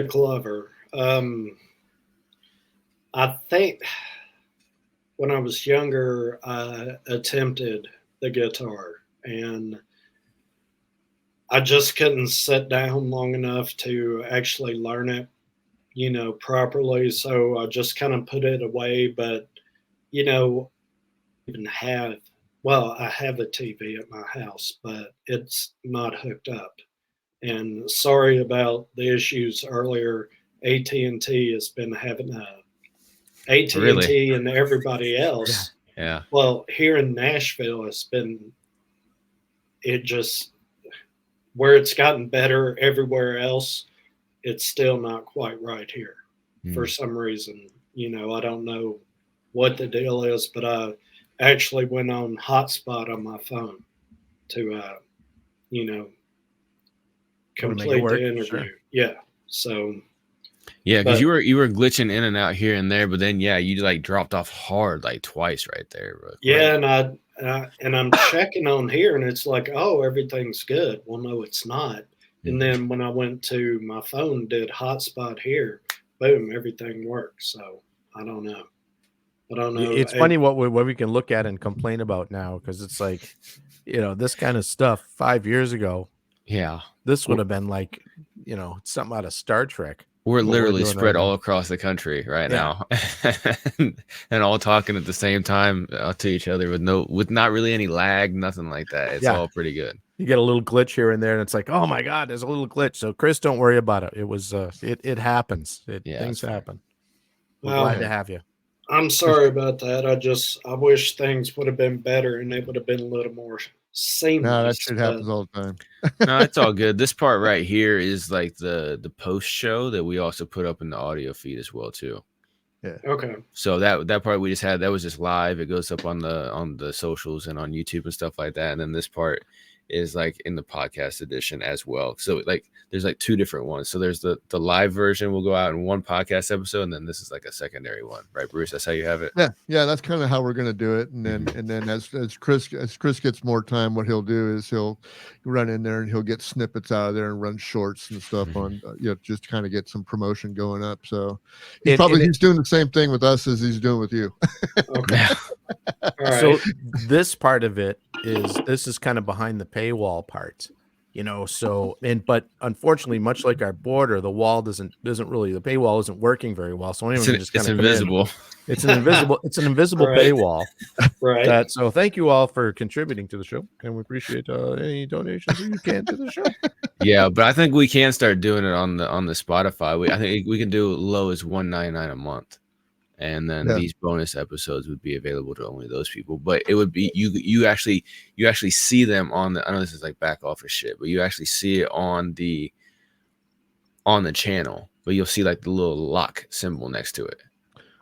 Glover. I think when I was younger, I attempted the guitar, and I just couldn't sit down long enough to actually learn it, properly. So I just kind of put it away. But you know, even have well, I have a TV at my house, but it's not hooked up. And sorry about the issues earlier. AT&T has been having AT&T and Really? T and everybody Yeah. else. Yeah. Well, here in Nashville, it's been it just where it's gotten better everywhere else. It's still not quite right here for Hmm. some reason. I don't know what the deal is, but I actually went on hotspot on my phone to, you know, Go to make it complete work. the Sure. interview. Yeah. So, Yeah, because but you were glitching in and out here and there, but then yeah, you like dropped off hard like twice right there, bro. Right. yeah, and I'm checking on here, and it's like, oh, everything's good. Well, no, it's not. And Mhm. then when I went to my phone, did hotspot here, boom, everything works. So I don't know. I don't know. It's funny what we can look at and complain about now, because it's like, this kind of stuff 5 years ago, Yeah, this would we're, have been like, something out of Star Trek. we're What we're literally doing right spread now. all across the country right Yeah. now, and all talking at the same time to each other with not really any lag, nothing like that. It's Yeah. all pretty good. You get a little glitch here and there, and it's like, oh my God, there's a little glitch. So Chris, don't worry about it. It was it happens. Yeah, Things that's fair. happen. We're glad Well, to have you. I'm sorry about that. I wish things would have been better and it would have been a little more No, that seamless. shit But happens all the time. No, it's all good. This part right here is like the post show that we also put up in the audio feed as well too. okay, So that part we just had, that was just live. It goes up on the socials and on YouTube and stuff like that. And then this part is like in the podcast edition as well. So like there's like two different ones. So there's the live version will go out in one podcast episode, and then this is like a secondary one, right, Bruce? That's how you have it. Yeah, that's kind of how we're gonna do it. And then as Chris gets more time, what he'll do is he'll run in there and he'll get snippets out of there and run shorts and stuff on just to kind of get some promotion going up. So he's doing the same thing with us as he's doing with you. okay, all right. So this part of it is kind of behind the paywall part, but unfortunately, much like our border, the wall doesn't really, the paywall isn't working very well. So anyone can just kind It's of come in. invisible. It's an invisible Right. paywall. Right. So thank you all for contributing to the show, and we appreciate any donations that you can to the show. Yeah, but I think we can start doing it on the Spotify. I think we can do low as $1.99 a month. And then these bonus episodes would be available to only those people. But it would be you actually see them on the, I know this is like back office shit, but you actually see it on the channel, but you'll see like the little lock symbol next to it.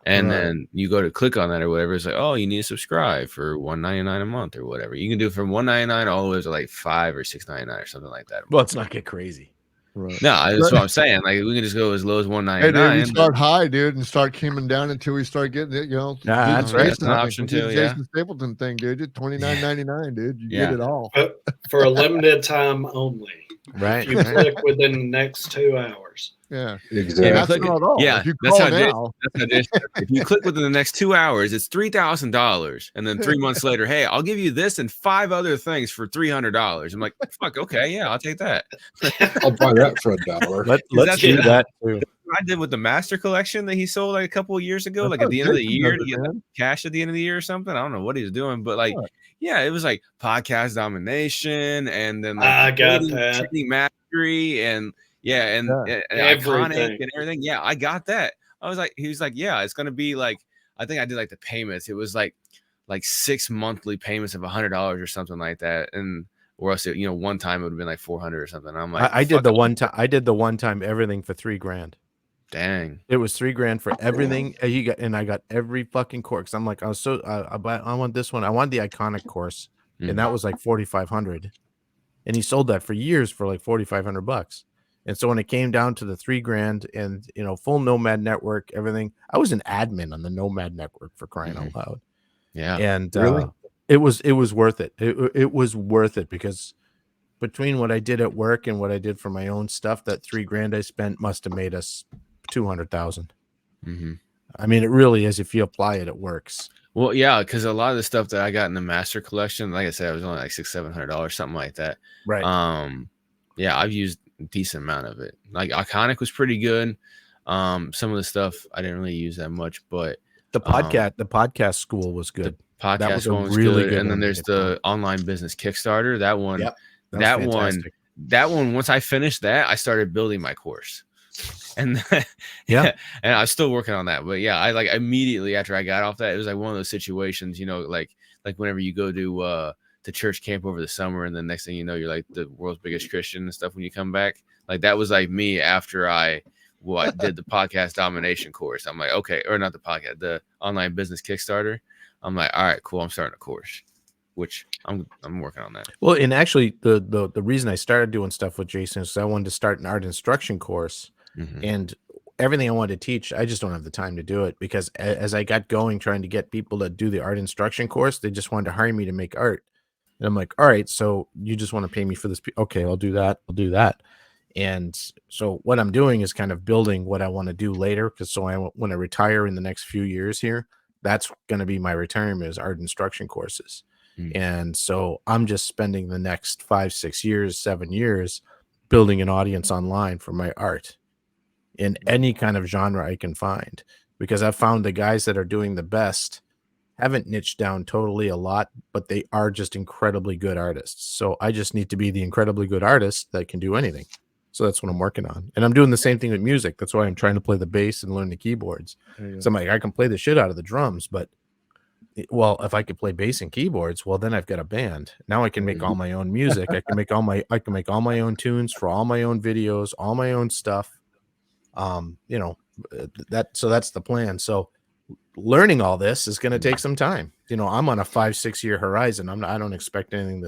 And then you go to click on that or whatever. It's like, oh, you need to subscribe for $1.99 a month or whatever. You can do it from $1.99 all the way to like $5 or $6.99 or something like that. Well, let's not get crazy. Right. No, that's what I'm saying. Like we can just go as low as $1.99. Hey, dude, we start high, dude, and start coming down until we start getting it. That's right. That's an option too. Yeah. Jason Stapleton thing, dude. $29.99, dude. You get it all. But for a limited time only. Right. If you click within the next 2 hours. Yeah, Exactly. that's not all. Yeah, If you that's call how now, if you click within the next 2 hours, it's $3,000, and then 3 months later, hey, I'll give you this and 5 other things for $300. I'm like, fuck, okay, yeah, I'll take that. I'll buy that for $1. Let's do that too. What I did with the Master Collection that he sold like a couple of years ago, like at the end of the year to get cash at the end of the year or something. I don't know what he was doing, but like, yeah, it was like podcast domination, and then like I got that. trading mastery, and and iconic and everything. Yeah, I got that. I was like, he was like, yeah, it's gonna be like, I think I did like the payments. It was like 6 monthly payments of $100 or something like that, and or else one time it would have been like 400 or something. I'm like, I did the one time. I did the one time everything for $3,000. Dang, it was $3,000 for everything. And I got every fucking course. I'm like, I want this one. I want the iconic course, and that was like $4,500. And he sold that for years for like $4,500. And so when it came down to the $3,000 and full Nomad network, everything, I was an admin on the Nomad network, for crying out loud. Yeah, and Really? it was worth it. It was worth it because between what I did at work and what I did for my own stuff, that $3,000 I spent must have made us 200,000. Mm-hmm. I mean, it really is. If you apply it, it works. Well, yeah, because a lot of the stuff that I got in the master collection, like I said, it was only like $600-700, something like that. Right. Yeah, I've used a decent amount of it. Like Iconic was pretty good. Some of the stuff I didn't really use that much, but the podcast school was good. The podcast that was one was really good. And then one there's the online business Kickstarter. That one, yep, that one. Once I finished that, I started building my course. And yeah, and I'm still working on that. But yeah, I like immediately after I got off that, it was like one of those situations, you know, like whenever you go to church camp over the summer, and then next thing you know, you're like the world's biggest Christian and stuff when you come back. Like that was like me after I did the podcast domination course. I'm like, okay, or not the podcast, the online business Kickstarter. I'm like, all right, cool. I'm starting a course, which I'm working on that. Well, and actually the reason I started doing stuff with Jason is I wanted to start an art instruction course. Mm-hmm. And everything I wanted to teach, I just don't have the time to do it, because as I got going, trying to get people to do the art instruction course, they just wanted to hire me to make art. And I'm like, all right, so you just want to pay me for this? Okay, I'll do that. And so what I'm doing is kind of building what I want to do later. Because when I retire in the next few years here, that's going to be my retirement, is art instruction courses. Mm-hmm. And so I'm just spending the next 5, 6 years, 7 years building an audience online for my art in any kind of genre I can find, because I've found the guys that are doing the best haven't niched down totally a lot, but they are just incredibly good artists. So I just need to be the incredibly good artist that can do anything. So that's what I'm working on. And I'm doing the same thing with music. That's why I'm trying to play the bass and learn the keyboards. So I'm like, I can play the shit out of the drums, but well, if I could play bass and keyboards, well, then I've got a band. Now I can make all my own music. I can make all my own tunes for all my own videos, all my own stuff. You know, that's the plan. So learning all this is going to take some time. You know, I'm on a 5-6 year horizon. I don't expect anything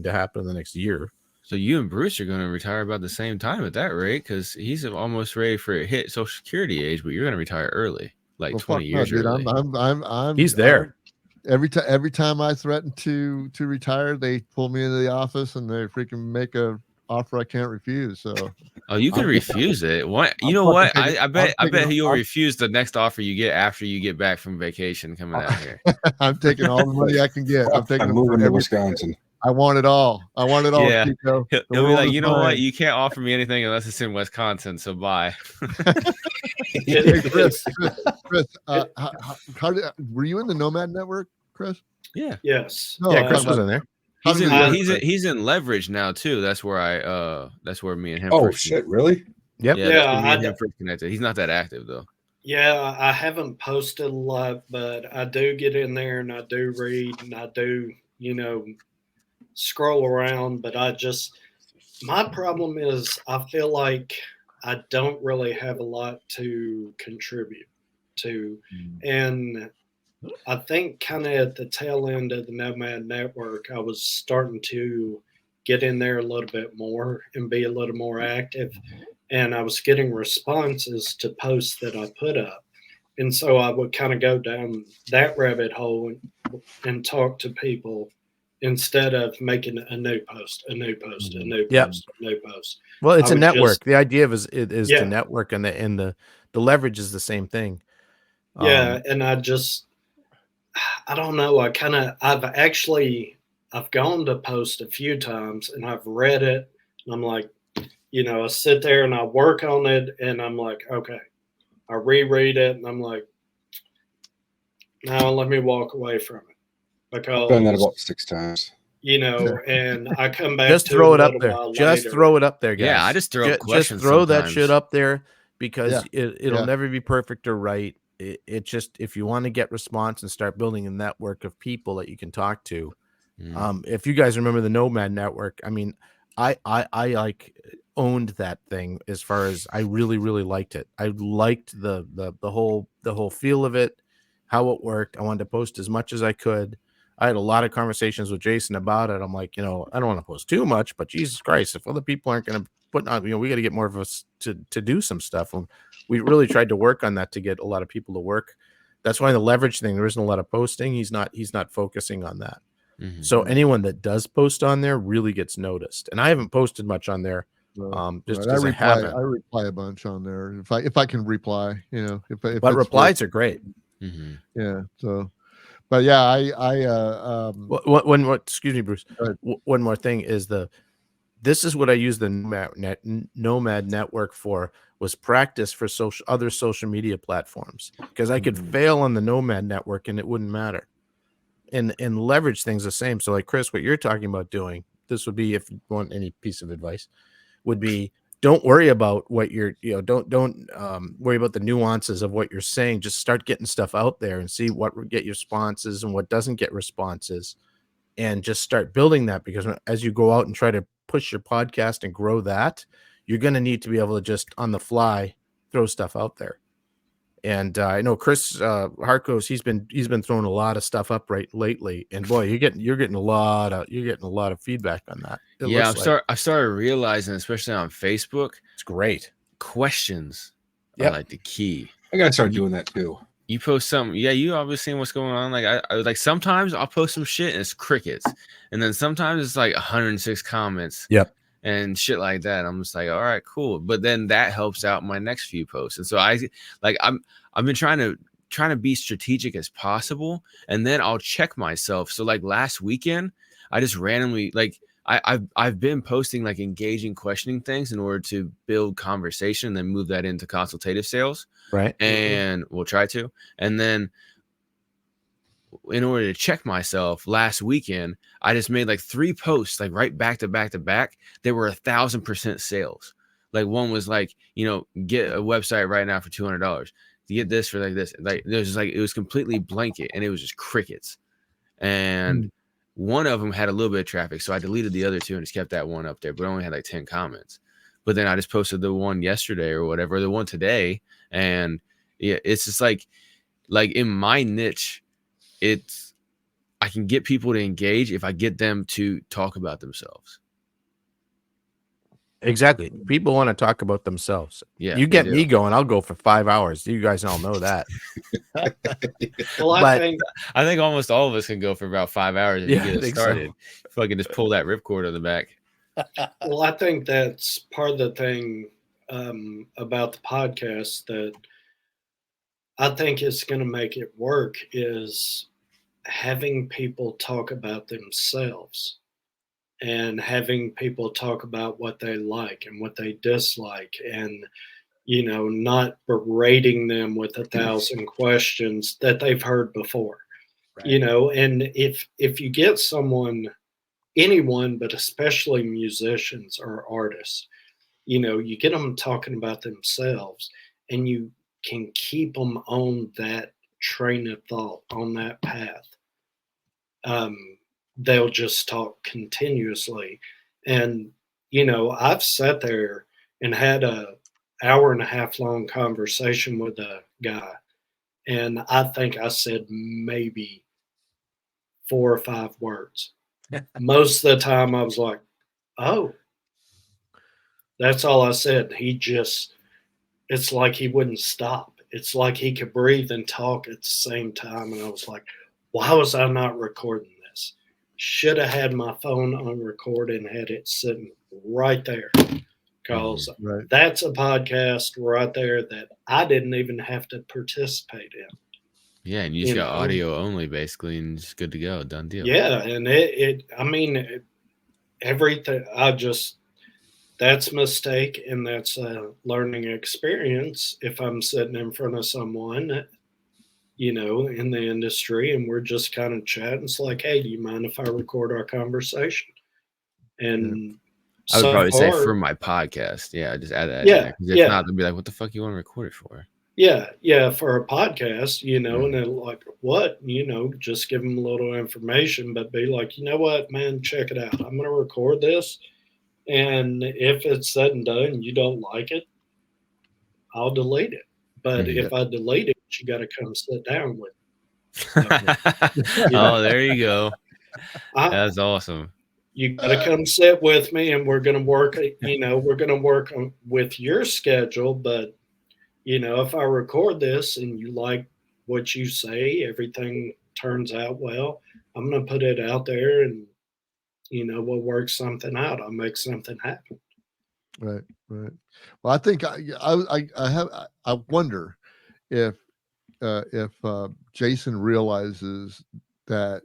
to happen in the next year. So you and Bruce are going to retire about the same time at that rate, because he's almost ready for a hit Social Security age, but you're going to retire early, like 20 years early. He's there. Every time I threaten to retire, they pull me into the office and they freaking make a offer I can't refuse. So you can refuse it. What? You know what? I bet you'll refuse the next offer you get after you get back from vacation coming out here. I'm taking all the money I can get. I'm moving to Wisconsin. I want it all. Yeah. He'll be like, you know what? You can't offer me anything unless it's in Wisconsin. So bye. Hey, Chris, were you in the Nomad Network, Chris? Yeah. Yes. No, yeah, Chris was in there. He's in Leverage now too. That's where me and him. Oh shit! Really? Yep. Yeah. Me and him first connected. He's not that active though. Yeah, I haven't posted a lot, but I do get in there and I do read and I do, scroll around. But my problem is I feel like I don't really have a lot to contribute to, and I think kind of at the tail end of the Nomad Network, I was starting to get in there a little bit more and be a little more active. And I was getting responses to posts that I put up. And so I would kind of go down that rabbit hole and talk to people instead of making a new post. Well, it's a network. The idea is to network, and the leverage is the same thing. Yeah. And I don't know. I've gone to post a few times and I've read it and I'm like, I sit there and I work on it and I'm like, okay, I reread it and I'm like, now let me walk away from it, because I've done that about 6 times. And I come back. Just throw it up there. Just throw it up there, guys. Yeah, I just throw up questions. Just throw sometimes. That shit up there, because it'll never be perfect or right. It just, if you want to get response and start building a network of people that you can talk to. If you guys remember the Nomad Network, I mean, I like owned that thing as far as I really, really liked it. I liked the whole feel of it, how it worked. I wanted to post as much as I could. I had a lot of conversations with Jason about it. I'm like, I don't want to post too much, but Jesus Christ, if other people aren't going to put on, we got to get more of us to do some stuff. And we really tried to work on that to get a lot of people to work. That's why the leverage thing, there isn't a lot of posting. He's not focusing on that. So anyone that does post on there really gets noticed. And I haven't posted much on there, just because I haven't. I reply a bunch on there if I can reply. If replies are great. Yeah. So, but yeah, excuse me, Bruce. One more thing is this is what I use the Nomad Network for, was practice for other social media platforms, because I could fail on the Nomad Network and it wouldn't matter, and leverage things the same. So like Chris, what you're talking about doing, this would be, if you want any piece of advice, would be, don't worry about what you're, don't worry about the nuances of what you're saying. Just start getting stuff out there and see what get your responses and what doesn't get responses, and just start building that, because as you go out and try to push your podcast and grow that, you're going to need to be able to just on the fly throw stuff out there. And I know Chris Harkos, he's been throwing a lot of stuff up lately, and boy, you're getting a lot of feedback on that. I started realizing, especially on Facebook, it's great. Questions are like the key. I gotta start doing that too. You post something, you obviously seen what's going on. Like I like, sometimes I'll post some shit and it's crickets, and then sometimes it's like 106 comments. Yep. And shit like that. I'm just like, all right, cool. But then that helps out my next few posts. And so I've been trying to be strategic as possible, and then I'll check myself. So like last weekend, I just randomly, like, I've been posting like engaging, questioning things in order to build conversation and then move that into consultative sales. Right. And we'll try to. And then in order to check myself last weekend, I just made like 3 posts, like right back to back to back. They were 1,000% sales. Like one was like, get a website right now for $200. You get this for like this. Like it was completely blanket, and it was just crickets. And one of them had a little bit of traffic, so I deleted the other 2 and just kept that one up there, but it only had like 10 comments. But then I just posted the one yesterday or whatever, the one today, and yeah, it's just like in my niche, I can get people to engage if I get them to talk about themselves. Exactly. People want to talk about themselves. Yeah. You get me going, I'll go for 5 hours. You guys all know that. Well, I think almost all of us can go for about 5 hours if you get it started. So. If I can just pull that ripcord on the back. Well, I think that's part of the thing about the podcast that I think is going to make it work is having people talk about themselves and having people talk about what they like and what they dislike, and not berating them with 1,000 questions that they've heard before. Right. And if you get anyone, but especially musicians or artists, you get them talking about themselves, and you can keep them on that train of thought, on that path. They'll just talk continuously. And, I've sat there and had a 1.5 hour long conversation with a guy, and I think I said maybe 4 or 5 words. Most of the time I was like, oh, that's all I said. It's like he wouldn't stop. It's like he could breathe and talk at the same time. And I was like, why was I not recording this? Should have had my phone on record and had it sitting right there, because that's a podcast right there that I didn't even have to participate in. Yeah, and you just got audio only basically, and it's good to go. Done deal. Yeah, and everything, that's a mistake, and that's a learning experience. If I'm sitting in front of someone, in the industry, and we're just kind of chatting, it's like, hey, do you mind if I record our conversation? And I would probably say for my podcast, just add that. Yeah, if not, they'll be like, what the fuck you want to record it for? Yeah, for a podcast, and they're like, what? Just give them a little information, but be like, you know what, man, check it out. I'm going to record this. And if it's said and done, you don't like it, I'll delete it. But if I delete it, you got to come sit down with me. Oh, there you go. That's awesome. You got to come sit with me, and we're going to work, we're going to work with your schedule. But, if I record this and you like what you say, everything turns out well, I'm going to put it out there, and we'll work something out. I'll make something happen. Right. Well, I think I wonder if Jason realizes that,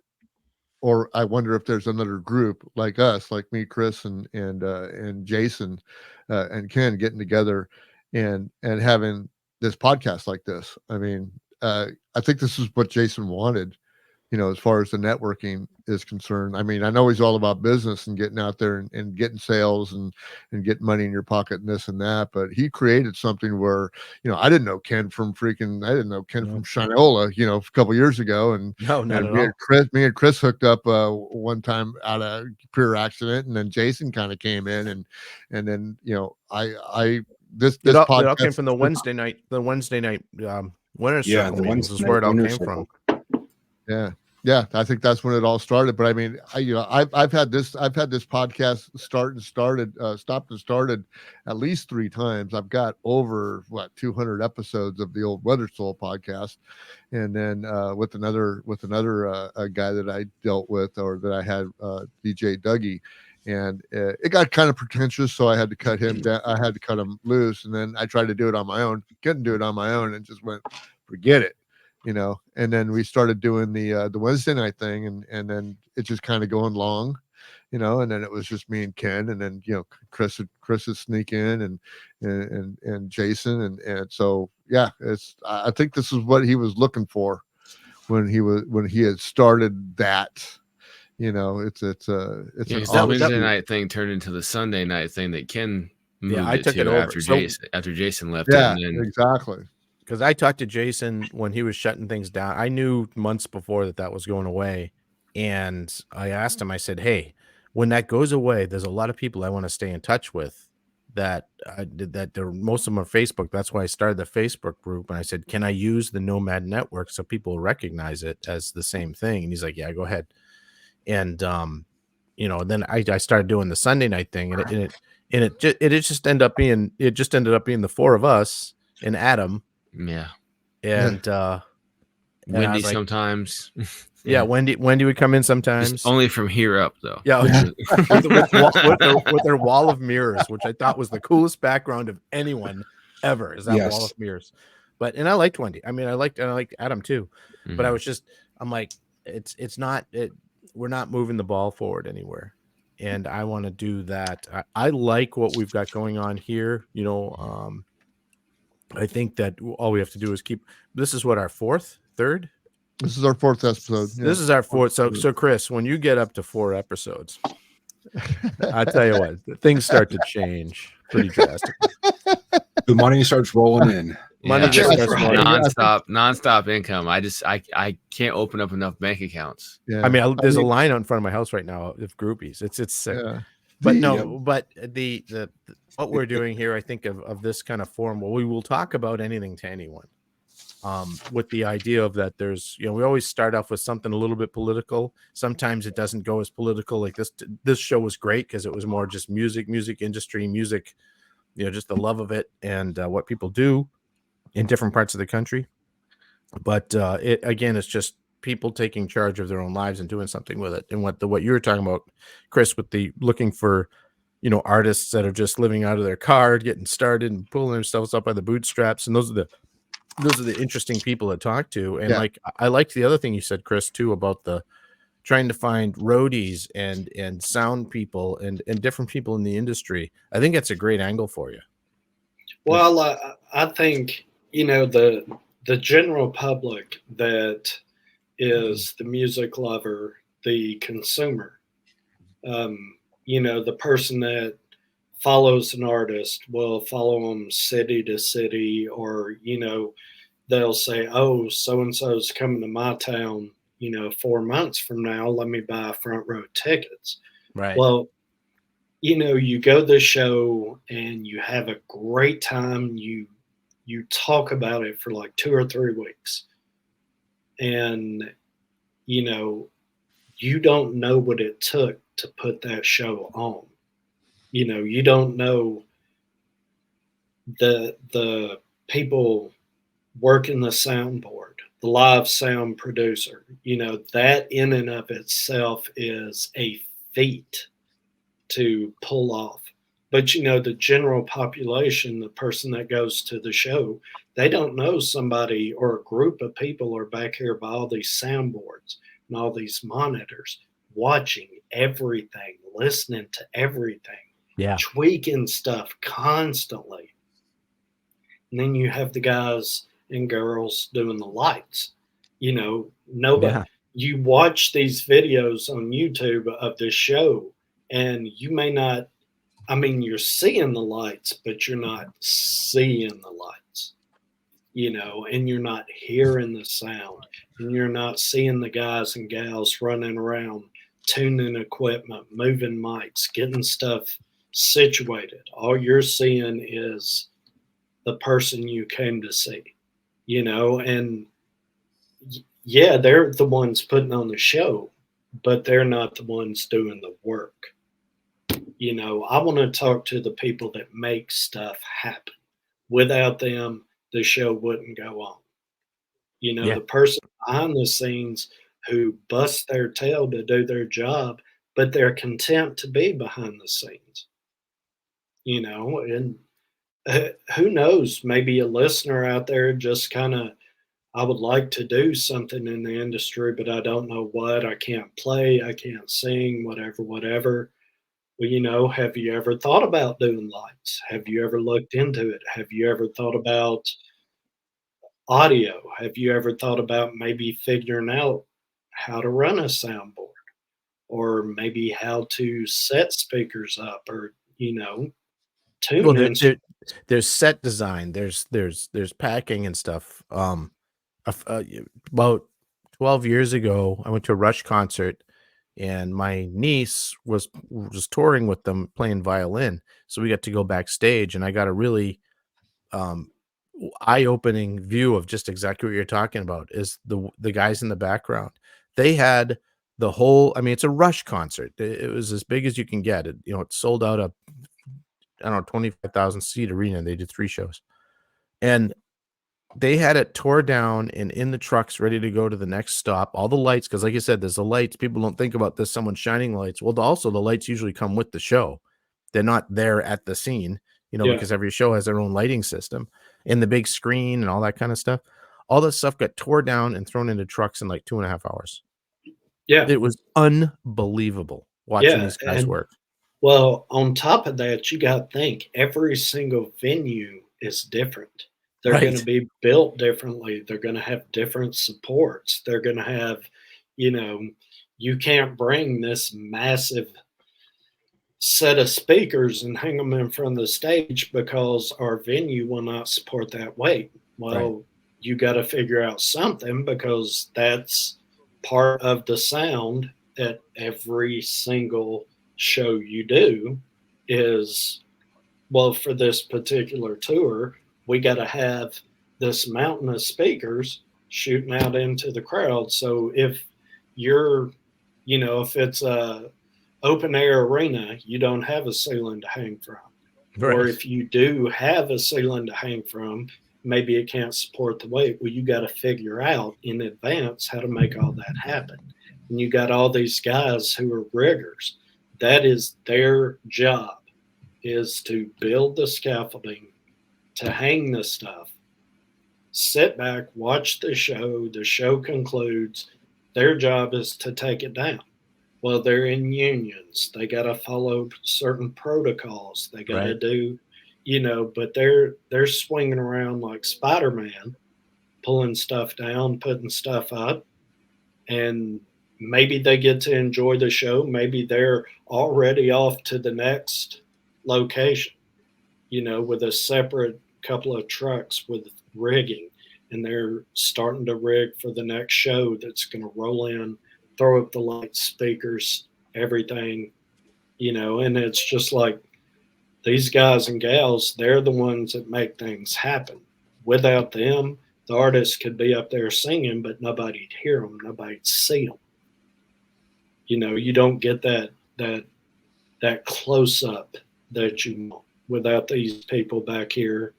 or I wonder if there's another group like us, like me, Chris, and Jason, and Ken getting together and having this podcast like this. I mean, I think this is what Jason wanted, as far as the networking is concerned. I mean, I know he's all about business and getting out there and getting sales and getting money in your pocket and this and that, but he created something where, I didn't know Ken from Shinola, a couple years ago. And no, not at me all. Me and Chris hooked up one time out of pure accident, and then Jason kind of came in, and then this It all podcast came from the Wednesday night winner's Yeah, circle the meetings Wednesday is where it night all winner's came circle. from. Yeah, I think that's when it all started. But I mean, I've had this podcast stopped and started at least 3 times. I've got over 200 episodes of the old Weather Soul podcast, and then with another guy that I dealt with, or that I had, DJ Dougie, and it got kind of pretentious, so I had to cut him down. I had to cut him loose, and then I tried to do it on my own. Couldn't do it on my own, and just went, forget it. And then we started doing the Wednesday night thing, and then it just kind of going long, and then it was just me and Ken, and then Chris would sneak in, and Jason, and so yeah, I think this is what he was looking for when he had started that. It's an that Wednesday night thing turned into the Sunday night thing that Ken moved I took it over after Jason left. Yeah, and then, exactly. Because I talked to Jason when he was shutting things down. I knew months before that was going away. And I asked him, I said, hey, when that goes away, there's a lot of people I want to stay in touch with that most of them are Facebook. That's why I started the Facebook group. And I said, can I use the Nomad Network so people recognize it as the same thing? And he's like, yeah, go ahead. And, then I started doing the Sunday night thing, and it just ended up being the 4 of us and Adam. Yeah. And Wendy like, sometimes. Yeah, Wendy would come in sometimes. Just only from here up, though. Yeah, with their wall of mirrors, which I thought was the coolest background of anyone ever, is that wall of mirrors. And I liked Wendy. I mean, I liked Adam too. Mm-hmm. But I'm like, we're not moving the ball forward anywhere. And I want to do that. I like what we've got going on here. I think that all we have to do is this is what, our third? This is our 4th episode. Yeah. This is our 4th. So Chris, when you get up to 4 episodes, I tell you what, things start to change pretty drastically. The money starts rolling in. Money just starts rolling nonstop income. I can't open up enough bank accounts. Yeah. I mean, there's a line out in front of my house right now of groupies. It's sick. Yeah. But the what we're doing here, I think of this kind of forum, well, we will talk about anything to anyone. With the idea of that, there's, we always start off with something a little bit political. Sometimes it doesn't go as political. Like this show was great because it was more just music industry, just the love of it and what people do in different parts of the country. But it's just people taking charge of their own lives and doing something with it. And what you were talking about, Chris, with the looking for, artists that are just living out of their car, getting started and pulling themselves up by the bootstraps. And those are the interesting people to talk to. And I liked the other thing you said, Chris, too, about the trying to find roadies and sound people and different people in the industry. I think that's a great angle for you. Well, I think, the general public that is the music lover, the consumer, the person that follows an artist will follow them city to city, or, they'll say, oh, so-and-so's coming to my town, 4 months from now, let me buy front row tickets. Right. Well, you go to the show and you have a great time. You talk about it for like 2 or 3 weeks. And, you don't know what it took to put that show on. You don't know the people working the soundboard, the live sound producer. You know, that in and of itself is a feat to pull off. But you know, the general population, the person that goes to the show, they don't know somebody or a group of people are back here by all these soundboards and all these monitors, watching everything, listening to everything, Yeah. tweaking stuff constantly. And then you have the guys and girls doing the lights. You know, nobody. Yeah. You watch these videos on YouTube of this show, and you may not. I mean, you're seeing the lights, but you're not seeing the lights. You know, and you're not hearing the sound, and you're not seeing the guys and gals running around, tuning equipment, moving mics, getting stuff situated. All you're seeing is the person you came to see, you know, and yeah, they're the ones putting on the show, but they're not the ones doing the work. You know, I want to talk to the people that make stuff happen. Without them, the show wouldn't go on. You know, Yeah. the person behind the scenes who busts their tail to do their job, but they're content to be behind the scenes, you know, and who knows, maybe a listener out there just kind of, I would like to do something in the industry, but I don't know what. I can't play, I can't sing, whatever, whatever. Well, you know, have you ever thought about doing lights? Have you ever looked into it? Have you ever thought about audio? Have you ever thought about maybe figuring out how to run a soundboard or maybe how to set speakers up or, you know, tune Well, in? there's set design, there's packing and stuff. About 12 years ago, I went to a Rush concert, and my niece was touring with them playing violin. So we got to go backstage, and I got a really eye-opening view of just exactly what you're talking about. Is the guys in the background? They had the whole. I mean, it's a Rush concert. It was as big as you can get. It sold out a, I don't know, 25,000 seat arena. And they did 3 shows, and they had it tore down and in the trucks ready to go to the next stop. All the lights, because like you said, there's the lights. People don't think about this. Someone shining lights. Well, also the lights usually come with the show. They're not there at the scene, Yeah. because every show has their own lighting system and the big screen and all that kind of stuff. All that stuff got tore down and thrown into trucks in like 2.5 hours. Yeah. It was unbelievable watching these guys work. Well, on top of that, you got to think every single venue is different. They're going to be built differently. They're going to have different supports. They're going to have, you know, you can't bring this massive set of speakers and hang them in front of the stage because our venue will not support that weight. Well, you got to figure out something because that's part of the sound at every single show you do is, well, for this particular tour, we got to have this mountain of speakers shooting out into the crowd. So if you're, you know, if it's a open air arena, you don't have a ceiling to hang from. Or if you do have a ceiling to hang from, maybe it can't support the weight. Well, you got to figure out in advance how to make all that happen. And you got all these guys who are riggers. That is their job, is to build the scaffolding, to hang the stuff, sit back, watch the show concludes, their job is to take it down. Well, they're in unions. They got to follow certain protocols. They got to do, you know, but they're swinging around like Spider-Man, pulling stuff down, putting stuff up, and maybe they get to enjoy the show. Maybe they're already off to the next location, you know, with a separate couple of trucks with rigging, and they're starting to rig for the next show that's going to roll in, throw up the lights, speakers, everything, you know, and it's just like these guys and gals, they're the ones that make things happen. Without them, the artist could be up there singing, but nobody'd hear them, nobody'd see them. You know, you don't get that close up that you want without these people back here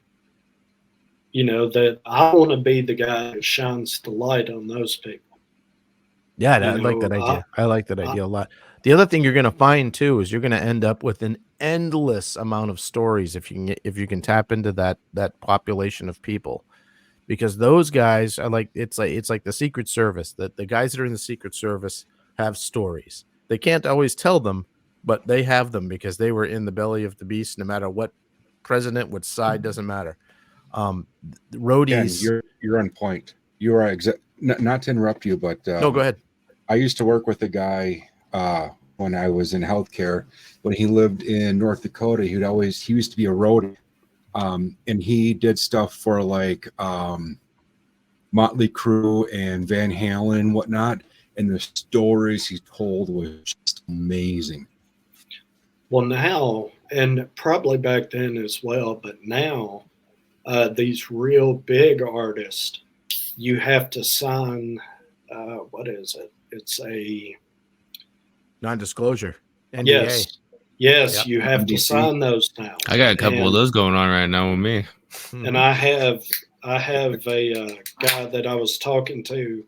that I want to be the guy that shines the light on those people. Yeah, I like that idea. I like that idea a lot. The other thing you're going to find too is you're going to end up with an endless amount of stories if you can tap into that population of people, because those guys are like it's like the Secret Service. That the guys that are in the Secret Service have stories. They can't always tell them, but they have them because they were in the belly of the beast. No matter what president, what side, doesn't matter. Roadies. You're on point. You are not to interrupt you, but no, go ahead. I used to work with a guy when I was in healthcare. When he lived in North Dakota, he used to be a roadie, and he did stuff for like Motley Crue and Van Halen and whatnot. And the stories he told was just amazing. Well, now, and probably back then as well, but now, these real big artists, you have to sign. What is it? It's a non-disclosure. NDA. Yes, Yep. you have to sign those now. I got a couple of those going on right now with me. And I have a guy that I was talking to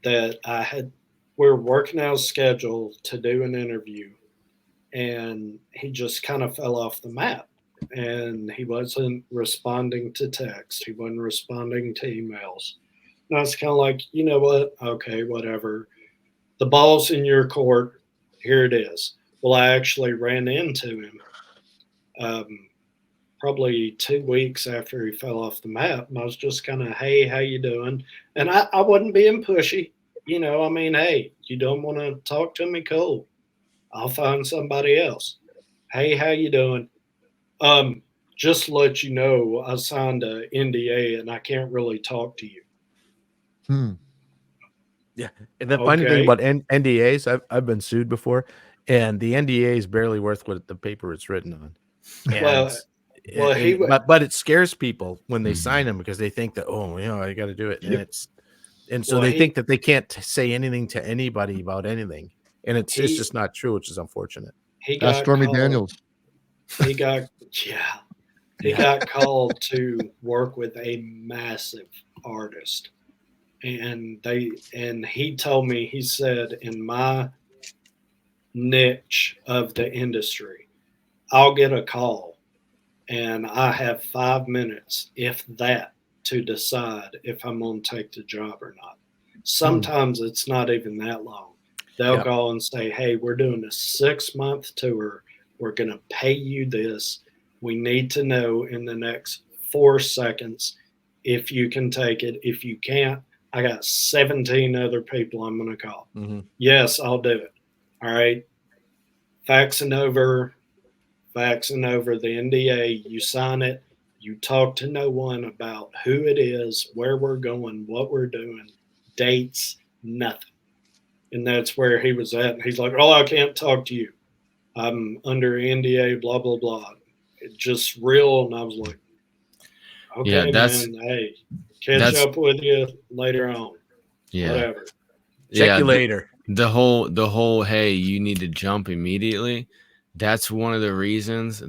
that we're working out a schedule to do an interview, and he just kind of fell off the map. And he wasn't responding to text. He wasn't responding to emails. And I was kind of like, you know what? Okay, whatever. The ball's in your court. Here it is. Well, I actually ran into him probably 2 weeks after he fell off the map. And I was just kind of, hey, how you doing? And I wasn't being pushy. I mean, hey, you don't want to talk to me? Cool. I'll find somebody else. Hey, how you doing? Just to let you know, I signed a NDA and I can't really talk to you. Yeah. And the funny thing about NDAs, I've been sued before, and the NDA is barely worth what the paper it's written on. And, but it scares people when they sign them because they think that, I got to do it. And so they think that they can't say anything to anybody about anything. And it's just not true, which is unfortunate. He got Stormy Daniels. He got got called to work with a massive artist, and he told me, he said, in my niche of the industry, I'll get a call and I have 5 minutes, if that, to decide if I'm going to take the job or not. Sometimes it's not even that long. They'll call and say, hey, we're doing a 6-month tour. We're going to pay you this. We need to know in the next 4 seconds if you can take it. If you can't, I got 17 other people I'm going to call. Mm-hmm. Yes, I'll do it. All right. Faxing over the NDA. You sign it. You talk to no one about who it is, where we're going, what we're doing, dates, nothing. And that's where he was at. And he's like, I can't talk to you. I'm under NDA, blah, blah, blah. It's just real. And I was like, okay, man, hey, catch up with you later on. Yeah. Whatever. Check you later. The whole, hey, you need to jump immediately. That's one of the reasons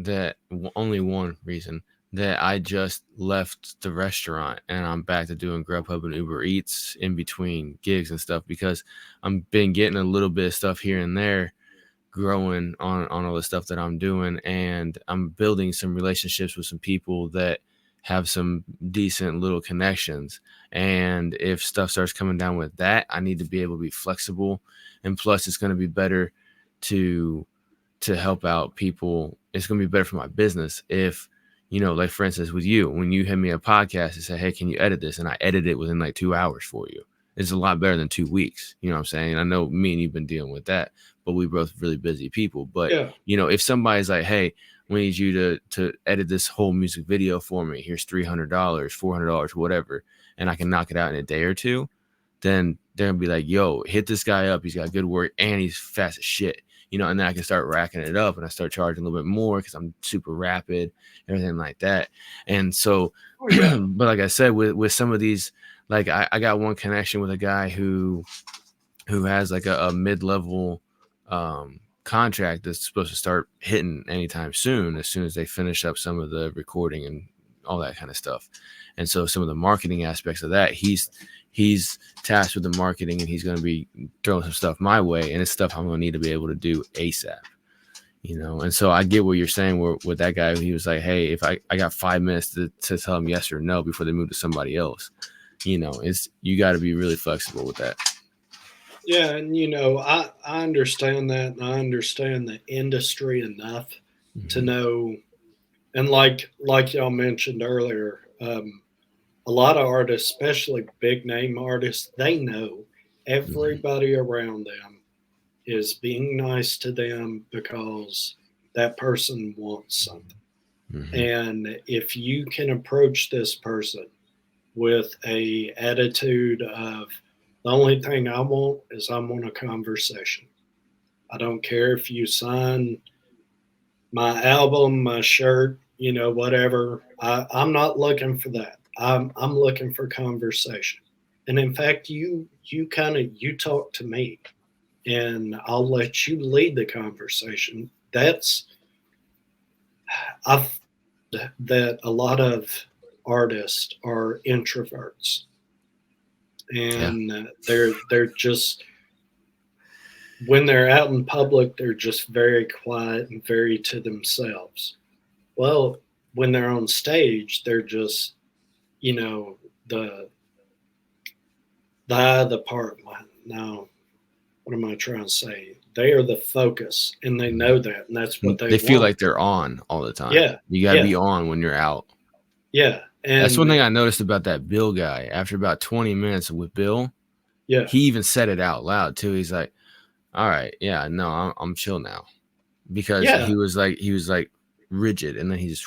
only one reason that I just left the restaurant and I'm back to doing Grubhub and Uber Eats in between gigs and stuff, because I've been getting a little bit of stuff here and there, growing on all the stuff that I'm doing, and I'm building some relationships with some people that have some decent little connections. And if stuff starts coming down with that, I need to be able to be flexible. And plus, it's going to be better to help out people. It's going to be better for my business if, like for instance, with you, when you hit me a podcast and say, hey, can you edit this? And I edit it within like 2 hours for you. It's a lot better than 2 weeks. You know what I'm saying? I know me and you've been dealing with that, but we're both really busy people. But, if somebody's like, hey, we need you to edit this whole music video for me. Here's $300, $400, whatever. And I can knock it out in a day or two. Then they're going to be like, yo, hit this guy up. He's got good work and he's fast as shit. And then I can start racking it up and I start charging a little bit more because I'm super rapid, everything like that. And so, but like I said, with some of these, like I got one connection with a guy who has like a mid-level contract that's supposed to start hitting anytime soon, as soon as they finish up some of the recording and all that kind of stuff. And so some of the marketing aspects of that, he's tasked with the marketing, and he's going to be throwing some stuff my way, and it's stuff I'm going to need to be able to do ASAP. You know, and so I get what you're saying with that guy. He was like, hey, if I got 5 minutes to tell him yes or no before they move to somebody else, you know, you got to be really flexible with that. Yeah, and you know, I understand that, and I understand the industry enough to know, and like y'all mentioned earlier, a lot of artists, especially big name artists, they know everybody around them is being nice to them because that person wants something. And if you can approach this person with a attitude of, the only thing I want is I want a conversation. I don't care if you sign my album, my shirt, you know, whatever. I'm not looking for that. I'm looking for conversation. And in fact, you you talk to me, and I'll let you lead the conversation. That's I've that a lot of artists are introverts, and they're just, when they're out in public, they're just very quiet and very to themselves. Well, when they're on stage, they're just, you know, the eye of the part. Now, what am I trying to say? They are the focus, and they know that, and that's what they feel like they're on all the time. Yeah, you got to be on when you're out. Yeah, and that's one thing I noticed about that Bill guy. After about 20 minutes with Bill, yeah, he even said it out loud too. He's like, "All right, yeah, no, I'm chill now," because he was like rigid, and then he just.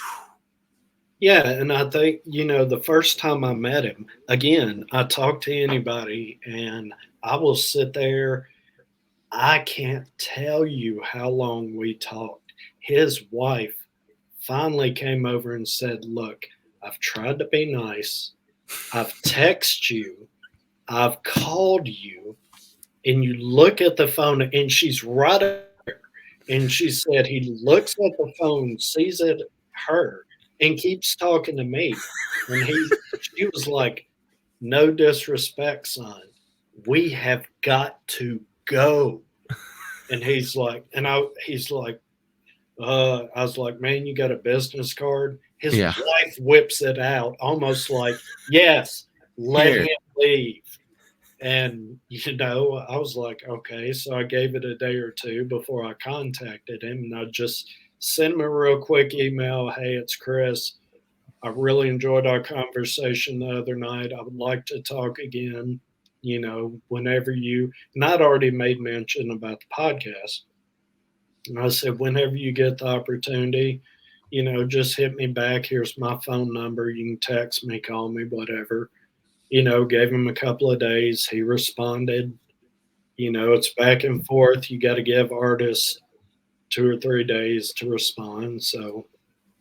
Yeah, and I think, you know, the first time I met him, again, I talk to anybody, and I will sit there. I can't tell you how long we talked. His wife finally came over and said, "Look, I've tried to be nice. I've texted you. I've called you, and you look at the phone," and she's right there. And she said he looks at the phone, sees it, her, and keeps talking to me. And she was like, "No disrespect, son. We have got to go." And he's like, I was like, "Man, you got a business card?" His wife whips it out, almost like, "Yes, let him leave." And, you know, I was like, okay. So I gave it a day or two before I contacted him. And I just sent him a real quick email. "Hey, it's Chris. I really enjoyed our conversation the other night. I would like to talk again, you know, whenever you," and I'd already made mention about the podcast. And I said, "Whenever you get the opportunity, you know, just hit me back. Here's my phone number. You can text me, call me, whatever." You know, gave him a couple of days. He responded. You know, it's back and forth. You got to give artists 2 or 3 days to respond. So,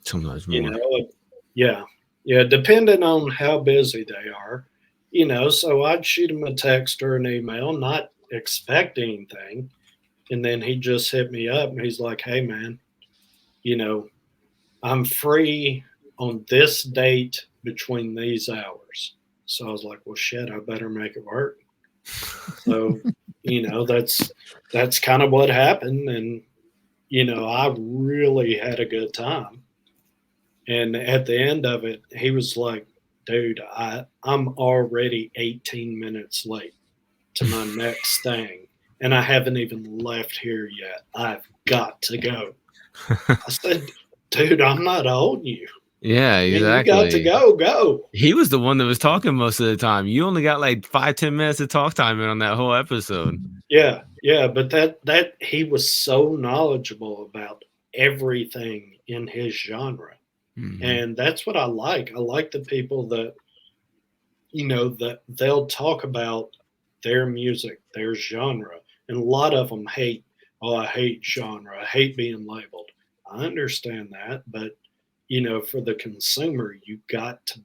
sometimes more. You know, yeah, depending on how busy they are. You know, so I'd shoot him a text or an email, not expecting anything. And then he just hit me up and he's like, "Hey, man, you know, I'm free on this date between these hours." So I was like, "Well, shit, I better make it work." So, you know, that's kind of what happened. And, you know, I really had a good time. And at the end of it, he was like, "Dude, I'm already 18 minutes late to my next thing. And I haven't even left here yet. I've got to go." I said, "Dude, I'm not holding you." Yeah, exactly. You got to go. He was the one that was talking most of the time. You only got like 5-10 minutes of talk time in on that whole episode. Yeah, but that he was so knowledgeable about everything in his genre. And that's what I like. I like the people that, you know, that they'll talk about their music, their genre. And a lot of them hate, "Oh, I hate genre. I hate being labeled." I understand that, but, you know, for the consumer, you got to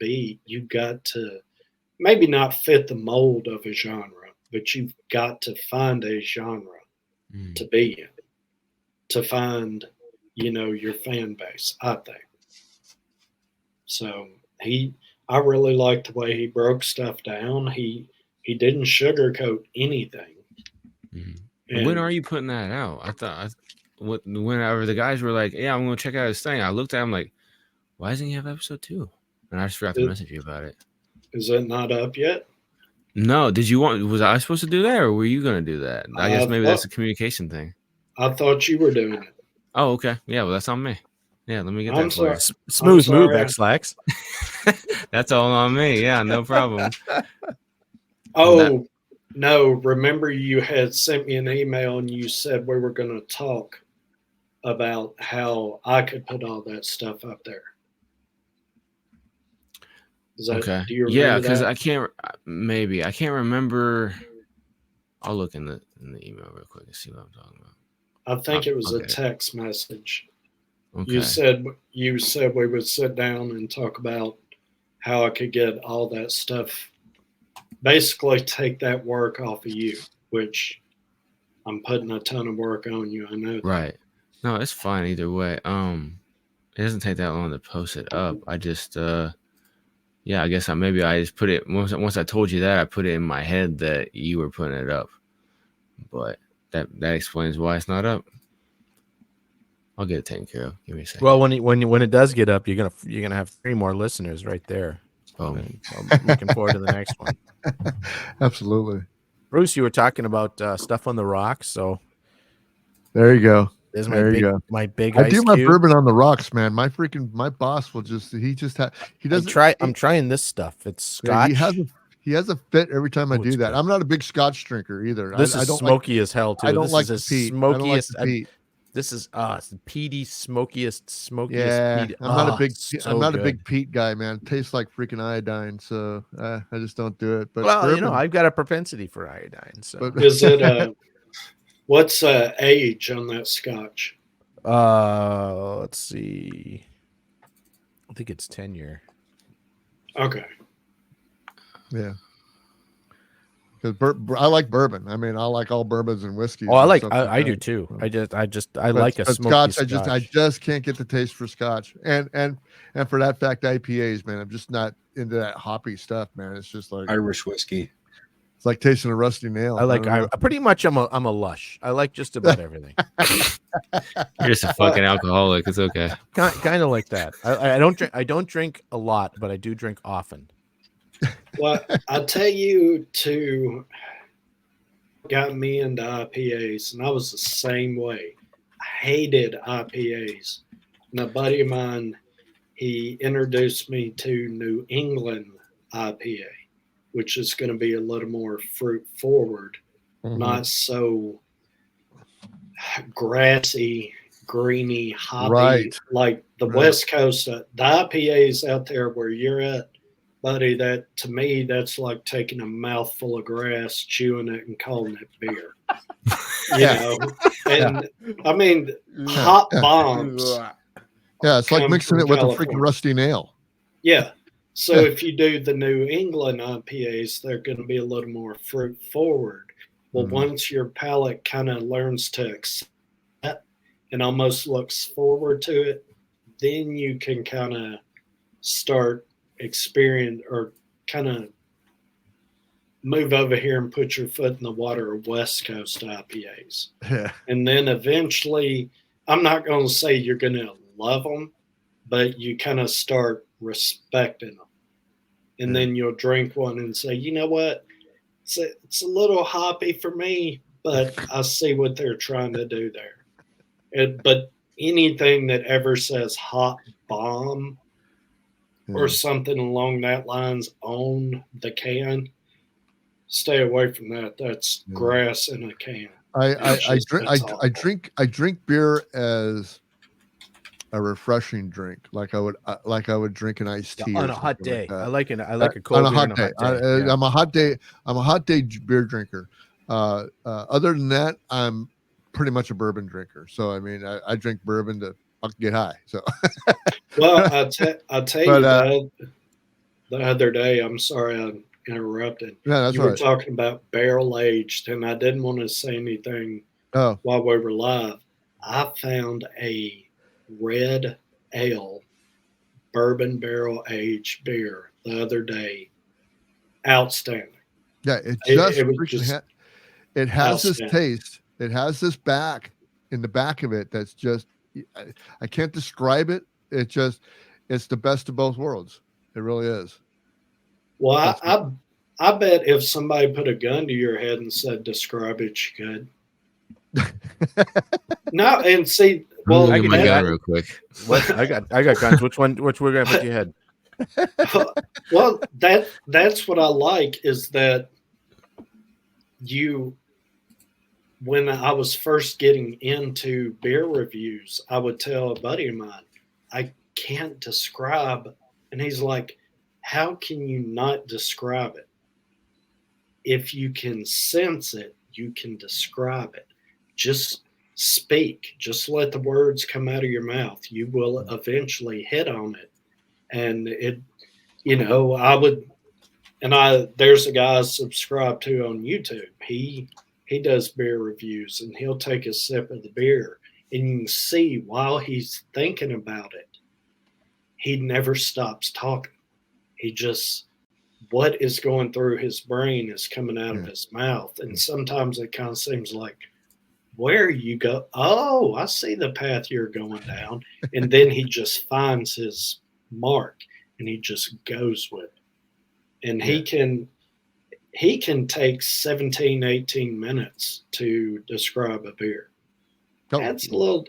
maybe not fit the mold of a genre, but you've got to find a genre to be in, to find, you know, your fan base, I think. So I really liked the way he broke stuff down. He didn't sugarcoat anything. And when are you putting that out? Whenever the guys were like, "Yeah, I'm gonna check out his thing," I looked at him like, "Why doesn't he have episode 2?" And I just forgot to message you about it. Is it not up yet? No. Was I supposed to do that, or were you gonna do that? I guess maybe that's a communication thing. I thought you were doing it. Oh, okay. Yeah, well, that's on me. Yeah, let me get that for you. Smooth move, X-Lax. That's all on me. Yeah, no problem. Oh, no. Remember you had sent me an email and you said we were going to talk about how I could put all that stuff up there. Okay. Do you remember yeah, because that? I can't remember. I'll look in the email real quick and see what I'm talking about. I think it was a text message. Okay. You said we would sit down and talk about how I could get all that stuff. Basically, take that work off of you, which I'm putting a ton of work on you. I know that. Right. No, it's fine either way. It doesn't take that long to post it up. I just I guess maybe I just put it once I told you that, I put it in my head that you were putting it up. But that explains why it's not up. I'll get it taken care of. Give me a second. Well, when it does get up, you're gonna have 3 more listeners right there. Oh, I'm looking forward to the next one. Absolutely. Bruce, you were talking about stuff on the rocks, so there you go. There's my big. I do my cube. bourbon on the rocks, man. My boss will he doesn't I'm trying this stuff. It's Scotch. Yeah, he has a fit every time I do that. Good. I'm not a big Scotch drinker either. This is smoky as hell too. I don't this like is the peat. Smokiest. I don't like the peat. This is it's the peaty, smokiest. Yeah, peat. I'm not a big peat guy, man. It tastes like freaking iodine, so I just don't do it. But bourbon, I've got a propensity for iodine. So is it what's age on that Scotch? Let's see. I think it's 10-year. Okay. Yeah. Because I like bourbon. I mean, I like all bourbons and whiskeys. Oh, I do too. I like a smoky Scotch. I just can't get the taste for Scotch, and for that fact, IPAs, man. I'm just not into that hoppy stuff, man. It's just like Irish whiskey. It's like tasting a rusty nail. Pretty much. I'm a lush. I like just about everything. You're just a fucking alcoholic. It's okay. Kind of like that. I don't drink a lot, but I do drink often. Well, I tell you, got me into IPAs, and I was the same way. I hated IPAs. And a buddy of mine, he introduced me to New England IPA, which is going to be a little more fruit forward, not so grassy, greeny, hoppy, like the West Coast. The IPAs out there where you're at, buddy, that to me, that's like taking a mouthful of grass, chewing it, and calling it beer. You know, and I mean, hot bombs. Yeah, it's like mixing it with a freaking rusty nail. Yeah. So if you do the New England IPAs, they're going to be a little more fruit forward. Well, once your palate kind of learns to accept and almost looks forward to it, then you can kind of start experience or kind of move over here and put your foot in the water of West Coast IPAs. Yeah. And then eventually, I'm not going to say you're going to love them, but you kind of start respecting them. And then you'll drink one and say, you know what? It's a little hoppy for me, but I see what they're trying to do there. But anything that ever says hot bomb or something along that lines on the can, stay away from that. That's grass in a can. I drink beer as a refreshing drink, like I would drink an iced tea on a hot day. Like I like a cold on a hot day. I'm a hot day beer drinker. Other than that, I'm pretty much a bourbon drinker. So I mean, I drink bourbon to get high. So well, I'll tell you the other day. I'm sorry I interrupted. Yeah, that's you were talking about barrel aged, and I didn't want to say anything while we were live. I found a red ale bourbon barrel aged beer the other day. Outstanding. Yeah, it just it was freaking just it has this outstanding. taste. It has this back in the back of it that's just I can't describe it. It's the best of both worlds. It really is. Well, That's I bet if somebody put a gun to your head and said describe it, you could. No, and see, Well, well, I get my that- gun real quick. What I got guns. Which we're gonna put to your head? well, that's what I like is that you. When I was first getting into beer reviews, I would tell a buddy of mine, I can't describe, and he's like, "How can you not describe it? If you can sense it, you can describe it. Just speak. Just let the words come out of your mouth. You will eventually hit on it." And it, I would, and there's a guy I subscribe to on YouTube. He does beer reviews, and he'll take a sip of the beer, and you can see while he's thinking about it, he never stops talking. He just, what is going through his brain is coming out of his mouth. And sometimes it kind of seems like, where you go, oh, I see the path you're going down. And then he just finds his mark and he just goes with it. And he can take 17, 18 minutes to describe a beer. That's a little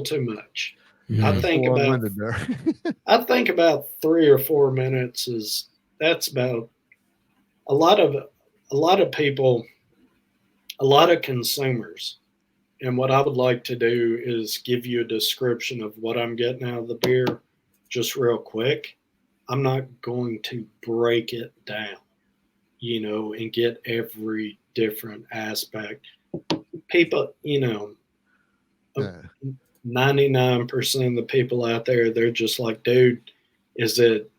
too much. I think about 3 or 4 minutes that's about a lot of people, a lot of consumers. And what I would like to do is give you a description of what I'm getting out of the beer just real quick. I'm not going to break it down, and get every different aspect. People, 99% of the people out there, they're just like, dude, is it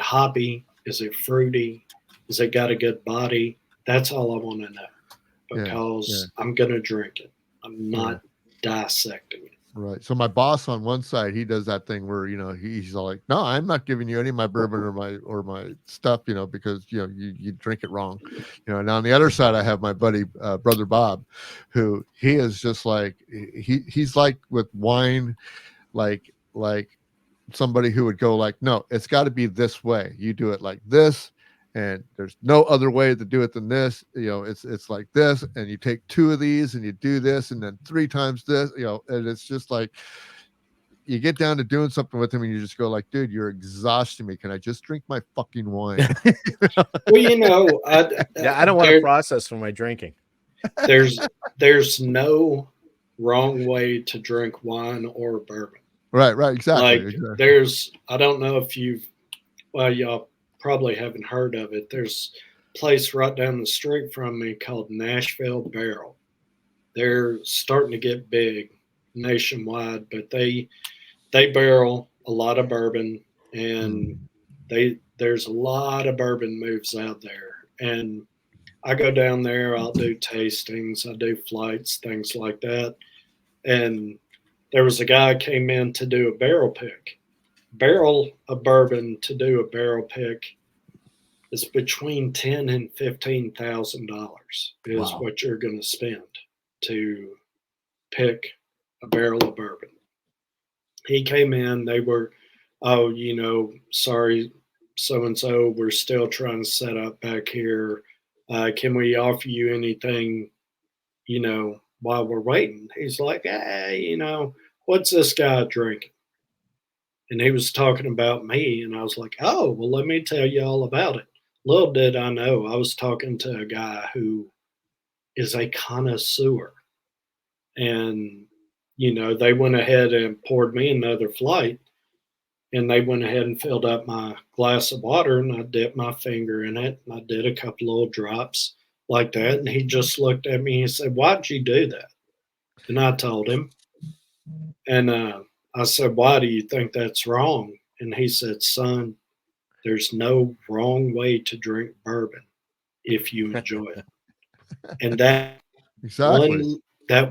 hoppy? Is it fruity? Is it got a good body? That's all I want to know, because I'm going to drink it. I'm not dissecting it. Right. So my boss on one side, he does that thing where, he's all like, no, I'm not giving you any of my bourbon or my stuff, because, you drink it wrong, and on the other side, I have my buddy, brother Bob, who he is just like, he's like with wine, like somebody who would go like, no, it's got to be this way. You do it like this. And there's no other way to do it than this. It's like this, and you take 2 of these and you do this, and then 3 times this, and it's just like you get down to doing something with him and you just go like, dude, you're exhausting me. Can I just drink my fucking wine? Well, I don't want to process from my drinking. There's no wrong way to drink wine or bourbon. Right, exactly. Like exactly. there's, I don't know if y'all probably haven't heard of it. There's a place right down the street from me called Nashville Barrel. They're starting to get big nationwide, but they barrel a lot of bourbon, and there's a lot of bourbon moves out there. And I go down there, I'll do tastings, I do flights, things like that. And there was a guy came in to do a barrel pick. Barrel of bourbon to do a barrel pick is between $10,000 and $15,000 is what you're going to spend to pick a barrel of bourbon. He came in, they were, sorry, so-and-so, we're still trying to set up back here. Can we offer you anything, while we're waiting? He's like, hey, what's this guy drinking? And he was talking about me, and I was like, oh, well, let me tell you all about it. Little did I know, I was talking to a guy who is a connoisseur. And, they went ahead and poured me another flight, and they went ahead and filled up my glass of water, and I dipped my finger in it, and I did a couple little drops like that. And he just looked at me and said, why'd you do that? And I told him. And I said, why do you think that's wrong? And he said, son, there's no wrong way to drink bourbon if you enjoy it. And that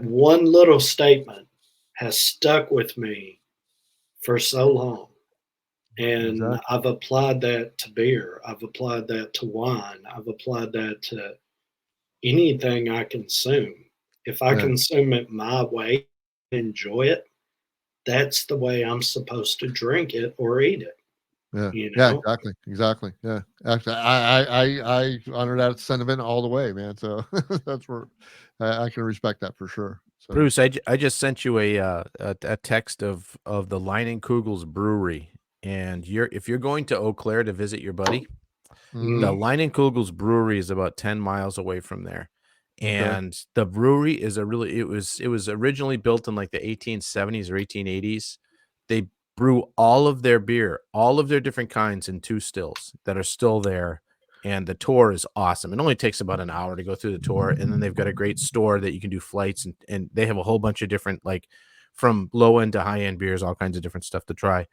one little statement has stuck with me for so long. And Exactly. I've applied that to beer. I've applied that to wine. I've applied that to anything I consume. If I Yeah. consume it my way, enjoy it, that's the way I'm supposed to drink it or eat it. Yeah. You Yeah. know? Exactly. Yeah. Actually, I honor that sentiment all the way, man. So that's where I can respect that for sure. So Bruce, I just sent you a text of the Leinenkugel's brewery, and if you're going to Eau Claire to visit your buddy, the Mhm. Leinenkugel's brewery is about 10 miles away from there. And the brewery is it was originally built in like the 1870s or 1880s. They brew all of their beer, all of their different kinds in 2 stills that are still there. And the tour is awesome. It only takes about an hour to go through the tour. And then they've got a great store that you can do flights, and they have a whole bunch of different, like from low end to high end beers, all kinds of different stuff to try.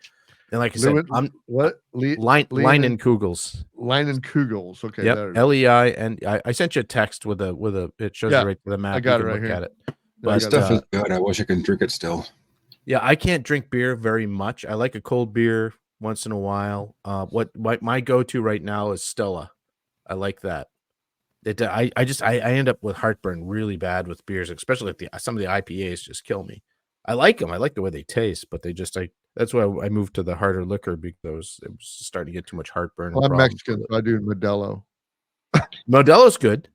And like I said, I'm what? Leinenkugel's. Leinenkugels. Okay. Yep, There it is. LEI, and I sent you a text with a. It shows Yeah, you right to the map. I got You it can right look here. at it. Yeah, I But This got stuff is good. I wish I could drink it still. yeah, I can't drink beer very much. I like a cold beer once in a while. What my go-to right now is Stella. I like that. I end up with heartburn really bad with beers, especially like some of the IPAs just kill me. I like them. I like the way they taste, but they just that's why I moved to the harder liquor, because it was starting to get too much heartburn. Well, I'm problems Mexican, with so I do Modelo. it. Modelo's good.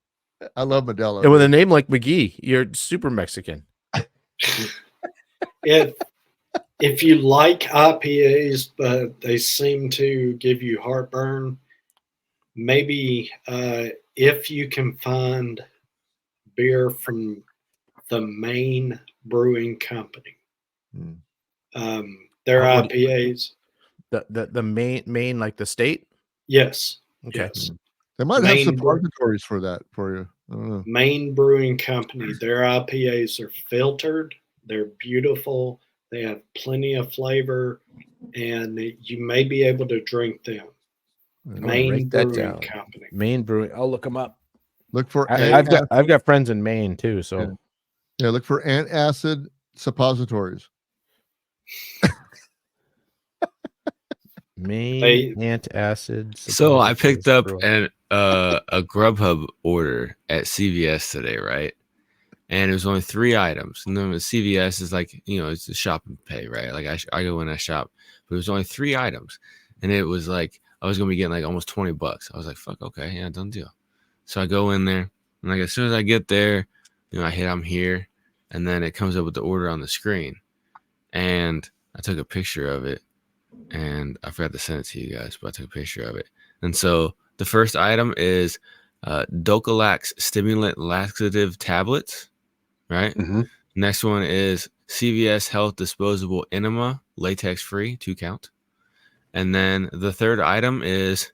I love Modelo. And with a dude. name like McGee, you're super Mexican. If you like IPAs, but they seem to give you heartburn, maybe if you can find beer from the Maine Brewing Company, Hmm. their What IPAs, the Maine, like the state? yes, Okay. yes, They might have Maine Brew- suppositories for that for you. I don't know. Maine Brewing Company, their IPAs are filtered, they're beautiful, they have plenty of flavor, and you may be able to drink them. I'm gonna Maine write that Brewing down. Company. Maine Brewing. I'll look them up. Look for I've got friends in Maine too, so yeah. Look for antacid suppositories. Maine antacid. So I picked up suppositories. a Grubhub order at CVS today, right? And it was only 3 items. And then CVS is like, it's a shop and pay, right? Like I go in, I shop, but it was only 3 items, and it was like I was gonna be getting like almost $20. I was like, fuck, okay, yeah, done deal. So I go in there, and like as soon as I get there, I hit I'm here, and then it comes up with the order on the screen, and I took a picture of it, and I forgot to send it to you guys, but I took a picture of it. And so the first item is Docalax stimulant laxative tablets, right? Mm-hmm. Next one is CVS Health disposable enema, latex free, 2 count. And then the third item is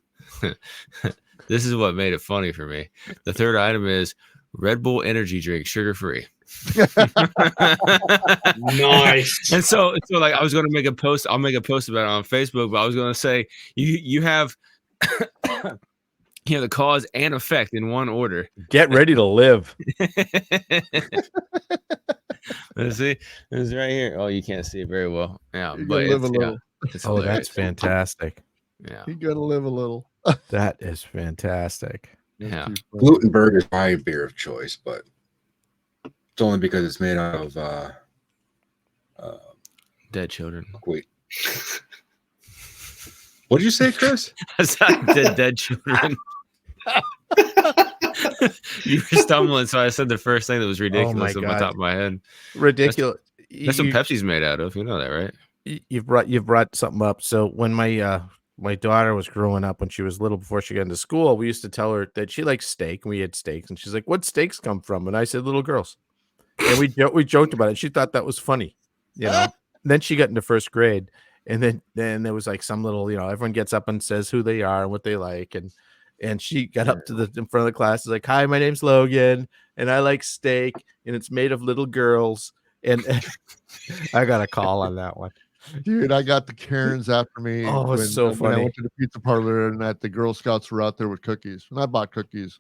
this is what made it funny for me. The third item is Red Bull energy drink, sugar free. Nice. And so like I was going to make a post. I'll make a post about it on Facebook, but I was going to say you have the cause and effect in one order. Get ready to live. Let's see, it's right here. Oh, you can't see it very well. Yeah, You're but gonna live it's, a little. it's Oh, hilarious. that's fantastic. Yeah, You gotta live a little. That is fantastic. yeah. Glutenberg is my beer of choice, but it's only because it's made out of Dead children. wait. What did you say, Chris? dead children. You were stumbling, so I said the first thing that was ridiculous my on my God. top of my head. Ridiculous. That's what Pepsi's made out of. You know that, right? You've brought something up. So when my daughter was growing up, when she was little, before she got into school, we used to tell her that she likes steak, and we had steaks, and she's like, "What steaks come from?" And I said, "Little girls." And we joked about it. She thought that was funny, Then she got into first grade, and then there was like some little, everyone gets up and says who they are and what they like, and she got up to in front of the class, is like, "Hi, my name's Logan, and I like steak, and it's made of little girls." And I got a call on that one. Dude, I got the Karens after me. Oh, it's so when I funny. went to the pizza parlor and the Girl Scouts were out there with cookies, and I bought cookies.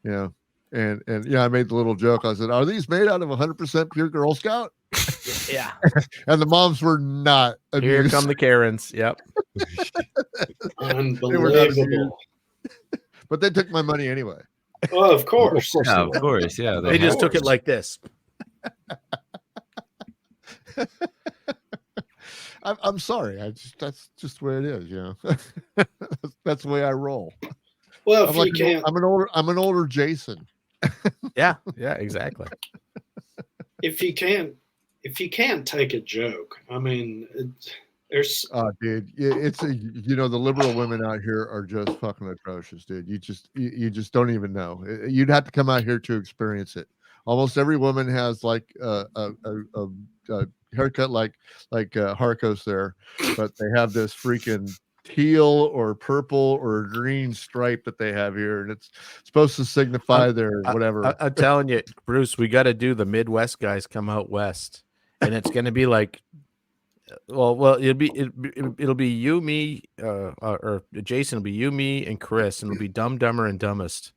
Yeah, and I made the little joke. I said, "Are these made out of 100% pure Girl Scout?" Yeah. And the moms were not Here amused. come the Karens. Yep. Unbelievable. But they took my money anyway. Oh, of course. Yeah, of course. Yeah, They just took it like this. I'm sorry. That's just the way it is, you know. That's the way I roll. Well, if you can't, I'm an older Jason. Yeah, exactly. if you can't take a joke, I mean, there's. Dude, it's the liberal women out here are just fucking atrocious, dude. You just don't even know. You'd have to come out here to experience it. Almost every woman has like a haircut like Harko's there, but they have this freaking teal or purple or green stripe that they have here, and it's supposed to signify their whatever. I'm telling you, Bruce, we got to do the Midwest guys come out west, and it's going to be like, well, it'll be you, me, or Jason will be you, me, and Chris, and it'll be Dumb, Dumber, and Dumbest.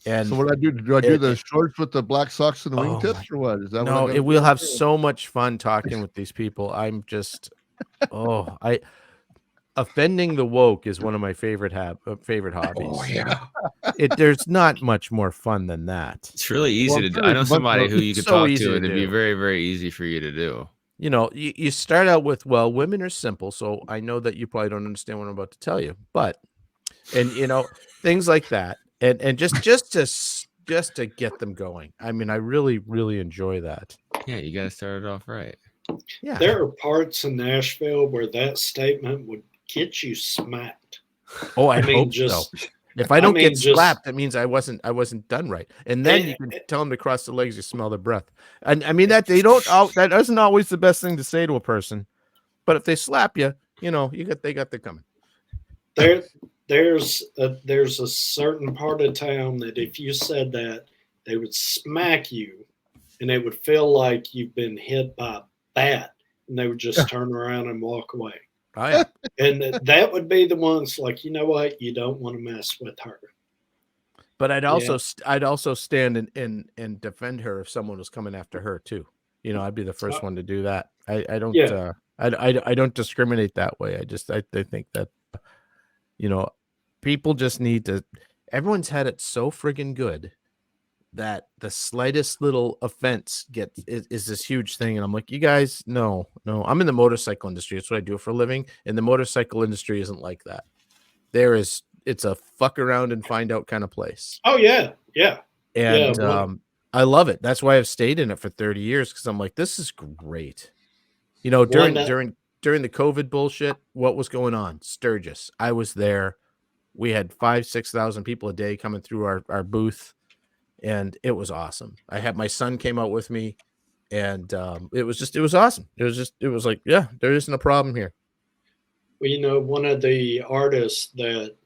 And so what I do? Do I do the shorts with the black socks and the wingtips, or what? Is that no? what We'll have so much fun talking with these people. I'm just, offending the woke is one of my favorite hobbies. Oh yeah. There's not much more fun than that. It's really easy to do. I know somebody who you could talk to, and it'd be very, very easy for you to do. You know, you start out with, well, women are simple, so I know that you probably don't understand what I'm about to tell you, but, and you know, things like that, and just to get them going. I mean, I really, really enjoy that. Yeah, you got to start it off right. Yeah, there are parts in Nashville where that statement would get you smacked. Oh, I hope so. If I don't get slapped, that means I wasn't done right. And then you can tell them to cross the legs, you smell their breath. And I mean that that isn't always the best thing to say to a person. But if they slap you, you know, they got the coming. There's a certain part of town that if you said that, they would smack you, and it would feel like you've been hit by a bat, and they would just turn around and walk away. Oh, yeah. And that would be the ones like, you know what, you don't want to mess with her. But I'd also stand and defend her if someone was coming after her too. You know, I'd be the first one to do that. I don't discriminate that way. I think that, you know, people just need to. Everyone's had it so friggin' good that the slightest little offense is this huge thing. And I'm like, you guys, no. I'm in the motorcycle industry. That's what I do for a living. And the motorcycle industry isn't like that. It's a fuck around and find out kind of place. Oh yeah. Yeah. And I love it. That's why I've stayed in it for 30 years. Cause I'm like, this is great. You know, during the COVID bullshit, what was going on? Sturgis. I was there. We had 5,000-6,000 people a day coming through our booth. And it was awesome. I had my son came out with me, and it was awesome. It was like, yeah, there isn't a problem here. Well, you know, one of the artists that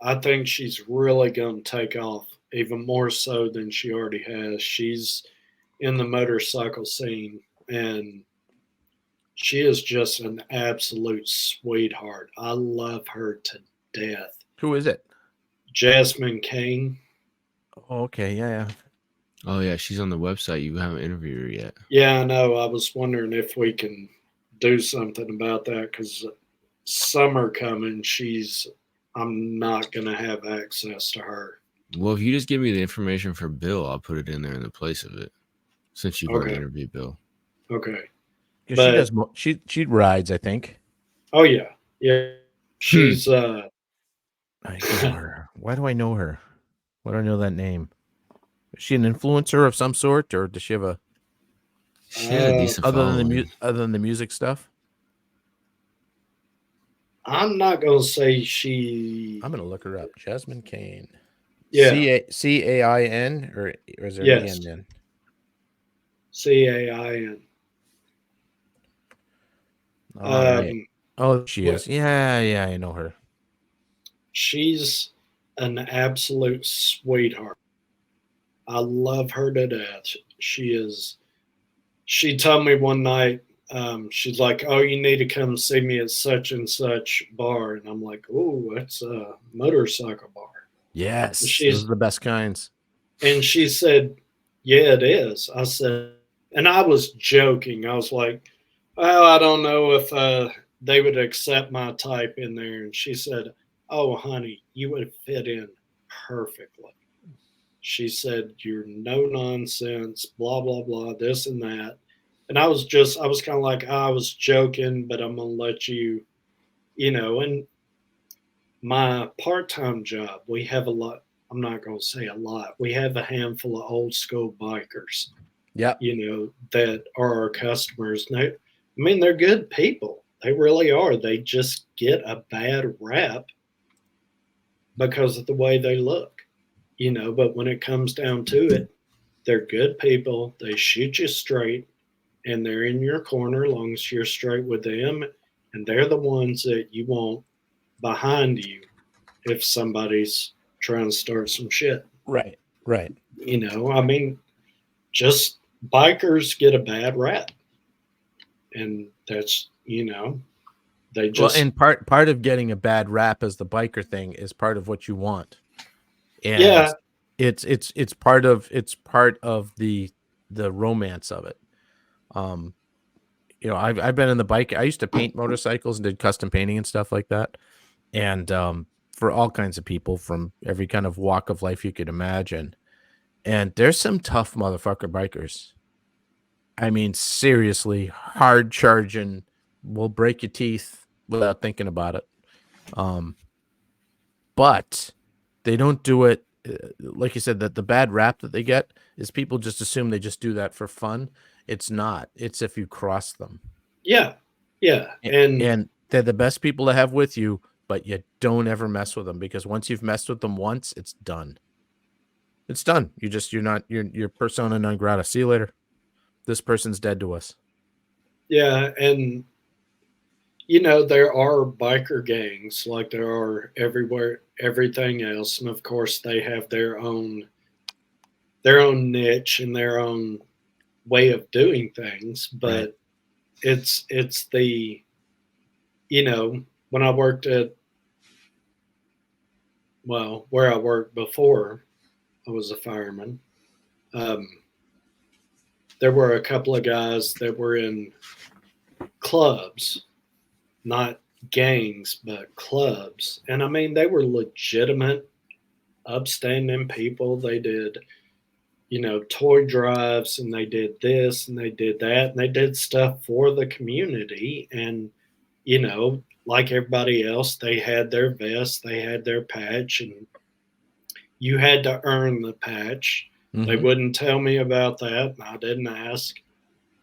I think she's really going to take off even more so than she already has. She's in the motorcycle scene, and she is just an absolute sweetheart. I love her to death. Who is it? Jasmine Kane. Okay, yeah. Oh yeah, she's on the website. You haven't interviewed her yet. Yeah, I know. I was wondering if we can do something about that because summer coming. I'm not gonna have access to her. Well, if you just give me the information for Bill, I'll put it in there in the place of it. Since you've already interviewed Bill. Okay. But she rides, I think. Oh yeah, she's I know her. Why do I know her? Why do I know that name? Is she an influencer of some sort, or does she have a? She had a decent other than the music stuff. I'm not gonna say she. I'm gonna look her up. Jasmine Kane. Yeah. Cain or is there an N in? Cain. Right. Oh, she is. Yeah, I know her. She's an absolute sweetheart. I love her to death. She told me one night, she's like, oh, you need to come see me at such and such bar. And I'm like, oh, that's a motorcycle bar. Yes, those are the best kinds. And she said, yeah, it is. I said, and I was joking. I was like, well, I don't know if they would accept my type in there. And she said, "Oh, honey, you would fit in perfectly." She said, "You're no nonsense, blah, blah, blah, this and that." And I was kind of like, I was joking, but I'm going to let you, and my part time job, we have a lot. I'm not going to say a lot. We have a handful of old school bikers, Yeah. That are our customers. And they're good people. They really are. They just get a bad rap because of the way they look, but when it comes down to it, they're good people. They shoot you straight and they're in your corner as long as you're straight with them. And they're the ones that you want behind you if somebody's trying to start some shit. Right. Just bikers get a bad rap. And that's, they just. Well, and part of getting a bad rap as the biker thing is part of what you want. And yeah. It's part of the romance of it. I've been in the bike. I used to paint motorcycles and did custom painting and stuff like that. And for all kinds of people from every kind of walk of life you could imagine. And there's some tough motherfucker bikers. I mean, seriously, hard charging, will break your teeth without thinking about it. But they don't do it. Like you said, that the bad rap that they get is people just assume they just do that for fun. It's not. It's if you cross them. Yeah. And they're the best people to have with you, but you don't ever mess with them, because once you've messed with them once, it's done. It's done. You're persona non grata. See you later. This person's dead to us. Yeah. And, there are biker gangs like there are everywhere, everything else. And of course they have their own niche and their own way of doing things. But right. it's the, when I worked where I worked before I was a fireman, there were a couple of guys that were in clubs, not gangs, but clubs. And they were legitimate, upstanding people. They did, toy drives, and they did this and they did that, and they did stuff for the community. And, like everybody else, they had their vest, they had their patch, and you had to earn the patch. Mm-hmm. They wouldn't tell me about that, and I didn't ask.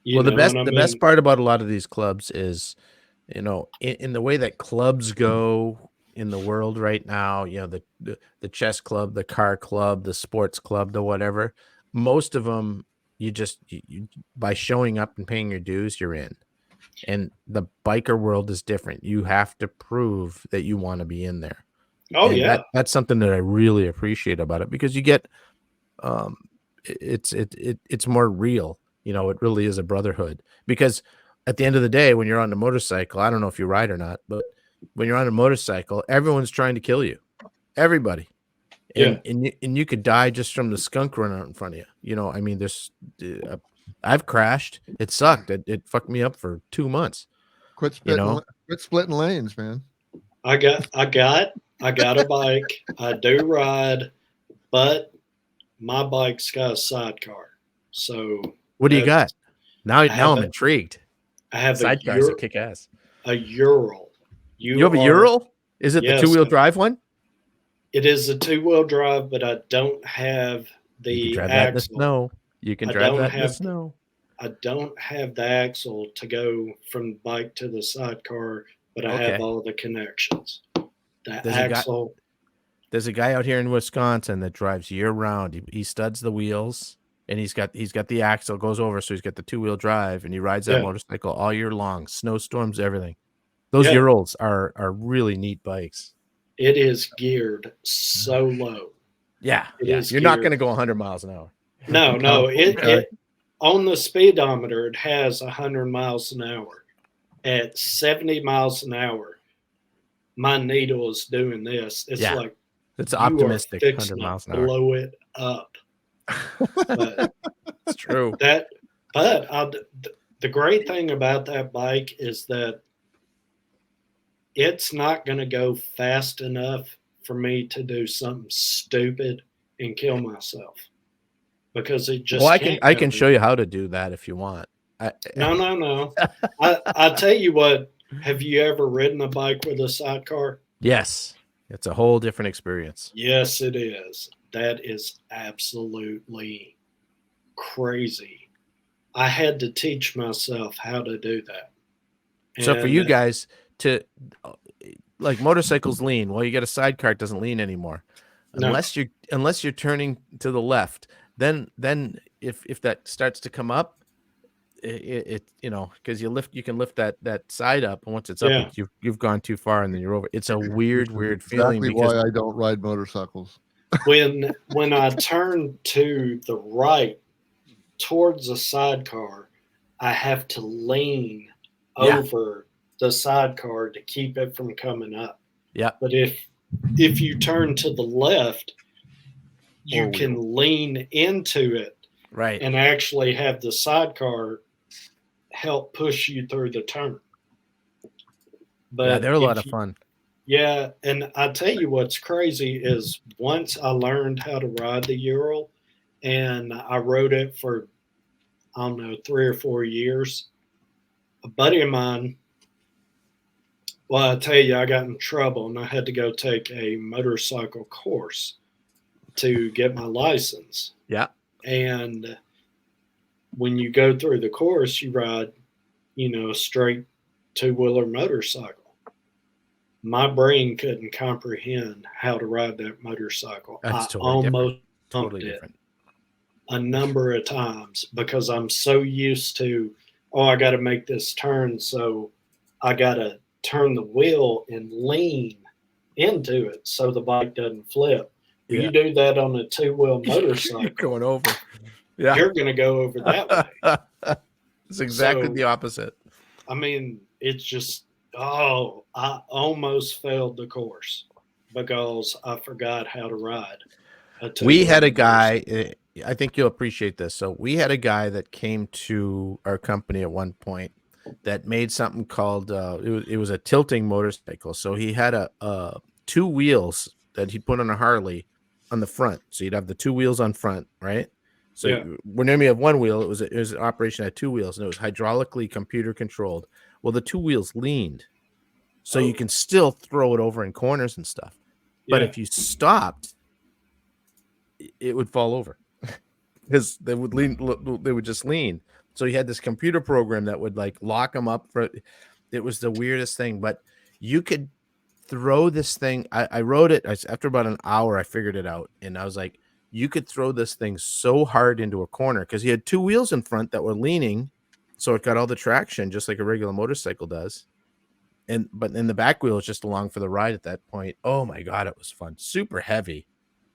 The best part about a lot of these clubs is, in the way that clubs go in the world right now, the chess club, the car club, the sports club, the whatever, most of them, you by showing up and paying your dues, you're in. And the biker world is different. You have to prove that you want to be in there. Oh, and yeah. That's something that I really appreciate about it, because you get, it's more real. It really is a brotherhood, because at the end of the day, when you're on a motorcycle, I don't know if you ride or not, but when you're on a motorcycle, everyone's trying to kill you. Everybody. And, yeah. and you could die just from the skunk running out in front of you. There's, I've crashed. It sucked. It fucked me up for 2 months. Quit splitting lanes, man. I got a bike. I do ride, but my bike's got a sidecar. So what do you got? Now I'm intrigued. I have sidecars that kick ass. A Ural. You have a Ural? Is it the 2-wheel drive one? It is a 2-wheel drive, but I don't have the axle. You can drive that in the snow. I don't have the axle to go from bike to the sidecar, but I have all the connections. There's a guy out here in Wisconsin that drives year round. He studs the wheels, and he's got the axle, goes over, so he's got the 2-wheel drive, and he rides that motorcycle all year long, snowstorms, everything. Those Urals are really neat bikes. It is geared so low. Yeah, you're not going to go 100 miles an hour. No. It on the speedometer, it has 100 miles an hour. At 70 miles an hour, my needle is doing this. It's like it's optimistic. 100 miles an hour. Blow it up. But it's true. The great thing about that bike is that it's not going to go fast enough for me to do something stupid and kill myself, because it just Well, can't I go can show any- you how to do that if you want. No. I tell you what, have you ever ridden a bike with a sidecar? Yes, it's a whole different experience. Yes, it is. That is absolutely crazy. I had to teach myself how to do that. So for you And guys to like motorcycles lean, well, you get a sidecar, it doesn't lean anymore. no, Unless you're turning to the left, then if that starts to come up, it you know, because you can lift that side up, and once it's yeah. up, you've gone too far, and then you're over. It's a Which weird is feeling exactly because why I don't ride motorcycles. When I turn to the right towards the sidecar, I have to lean Yeah. over the sidecar to keep it from coming up. yeah, But if you turn to the left, you Four can lean into it right. and actually have the sidecar help push you through the turn. But Yeah, they're a lot if of fun. Yeah, and I tell you what's crazy is once I learned how to ride the Ural, and I rode it for, I don't know, 3 or 4 years. A buddy of mine, well, I tell you, I got in trouble and I had to go take a motorcycle course to get my license. Yeah. And when you go through the course, you ride, a straight two-wheeler motorcycle. My brain couldn't comprehend how to ride that motorcycle. That's I totally different. almost Totally bumped it different. a number of times because I'm so used to, I got to make this turn, so I got to turn the wheel and lean into it so the bike doesn't flip. Yeah. You do that on a two-wheel You're motorcycle, going over. Yeah. you're going to go over that way. It's exactly So, the opposite. I mean, it's just, I almost failed the course because I forgot how to ride. We had a motorcycle. guy, I think you'll appreciate this. So we had a guy that came to our company at one point that made something called it was a tilting motorcycle. So he had a two wheels that he put on a Harley on the front. So you'd have the two wheels on front, right? So Yeah. whenever you have one wheel, it was an operation at two wheels, and it was hydraulically computer controlled. Well, the two wheels leaned, so you can still throw it over in corners and stuff. But Yeah. if you stopped, it would fall over because they would lean. They would just lean. So he had this computer program that would like lock them up for. It was the weirdest thing, but you could throw this thing. I wrote it after about an hour. I figured it out, and I was like, you could throw this thing so hard into a corner because he had two wheels in front that were leaning, so it got all the traction just like a regular motorcycle does. But then the back wheel was just along for the ride at that point. Oh my god, it was fun, super heavy.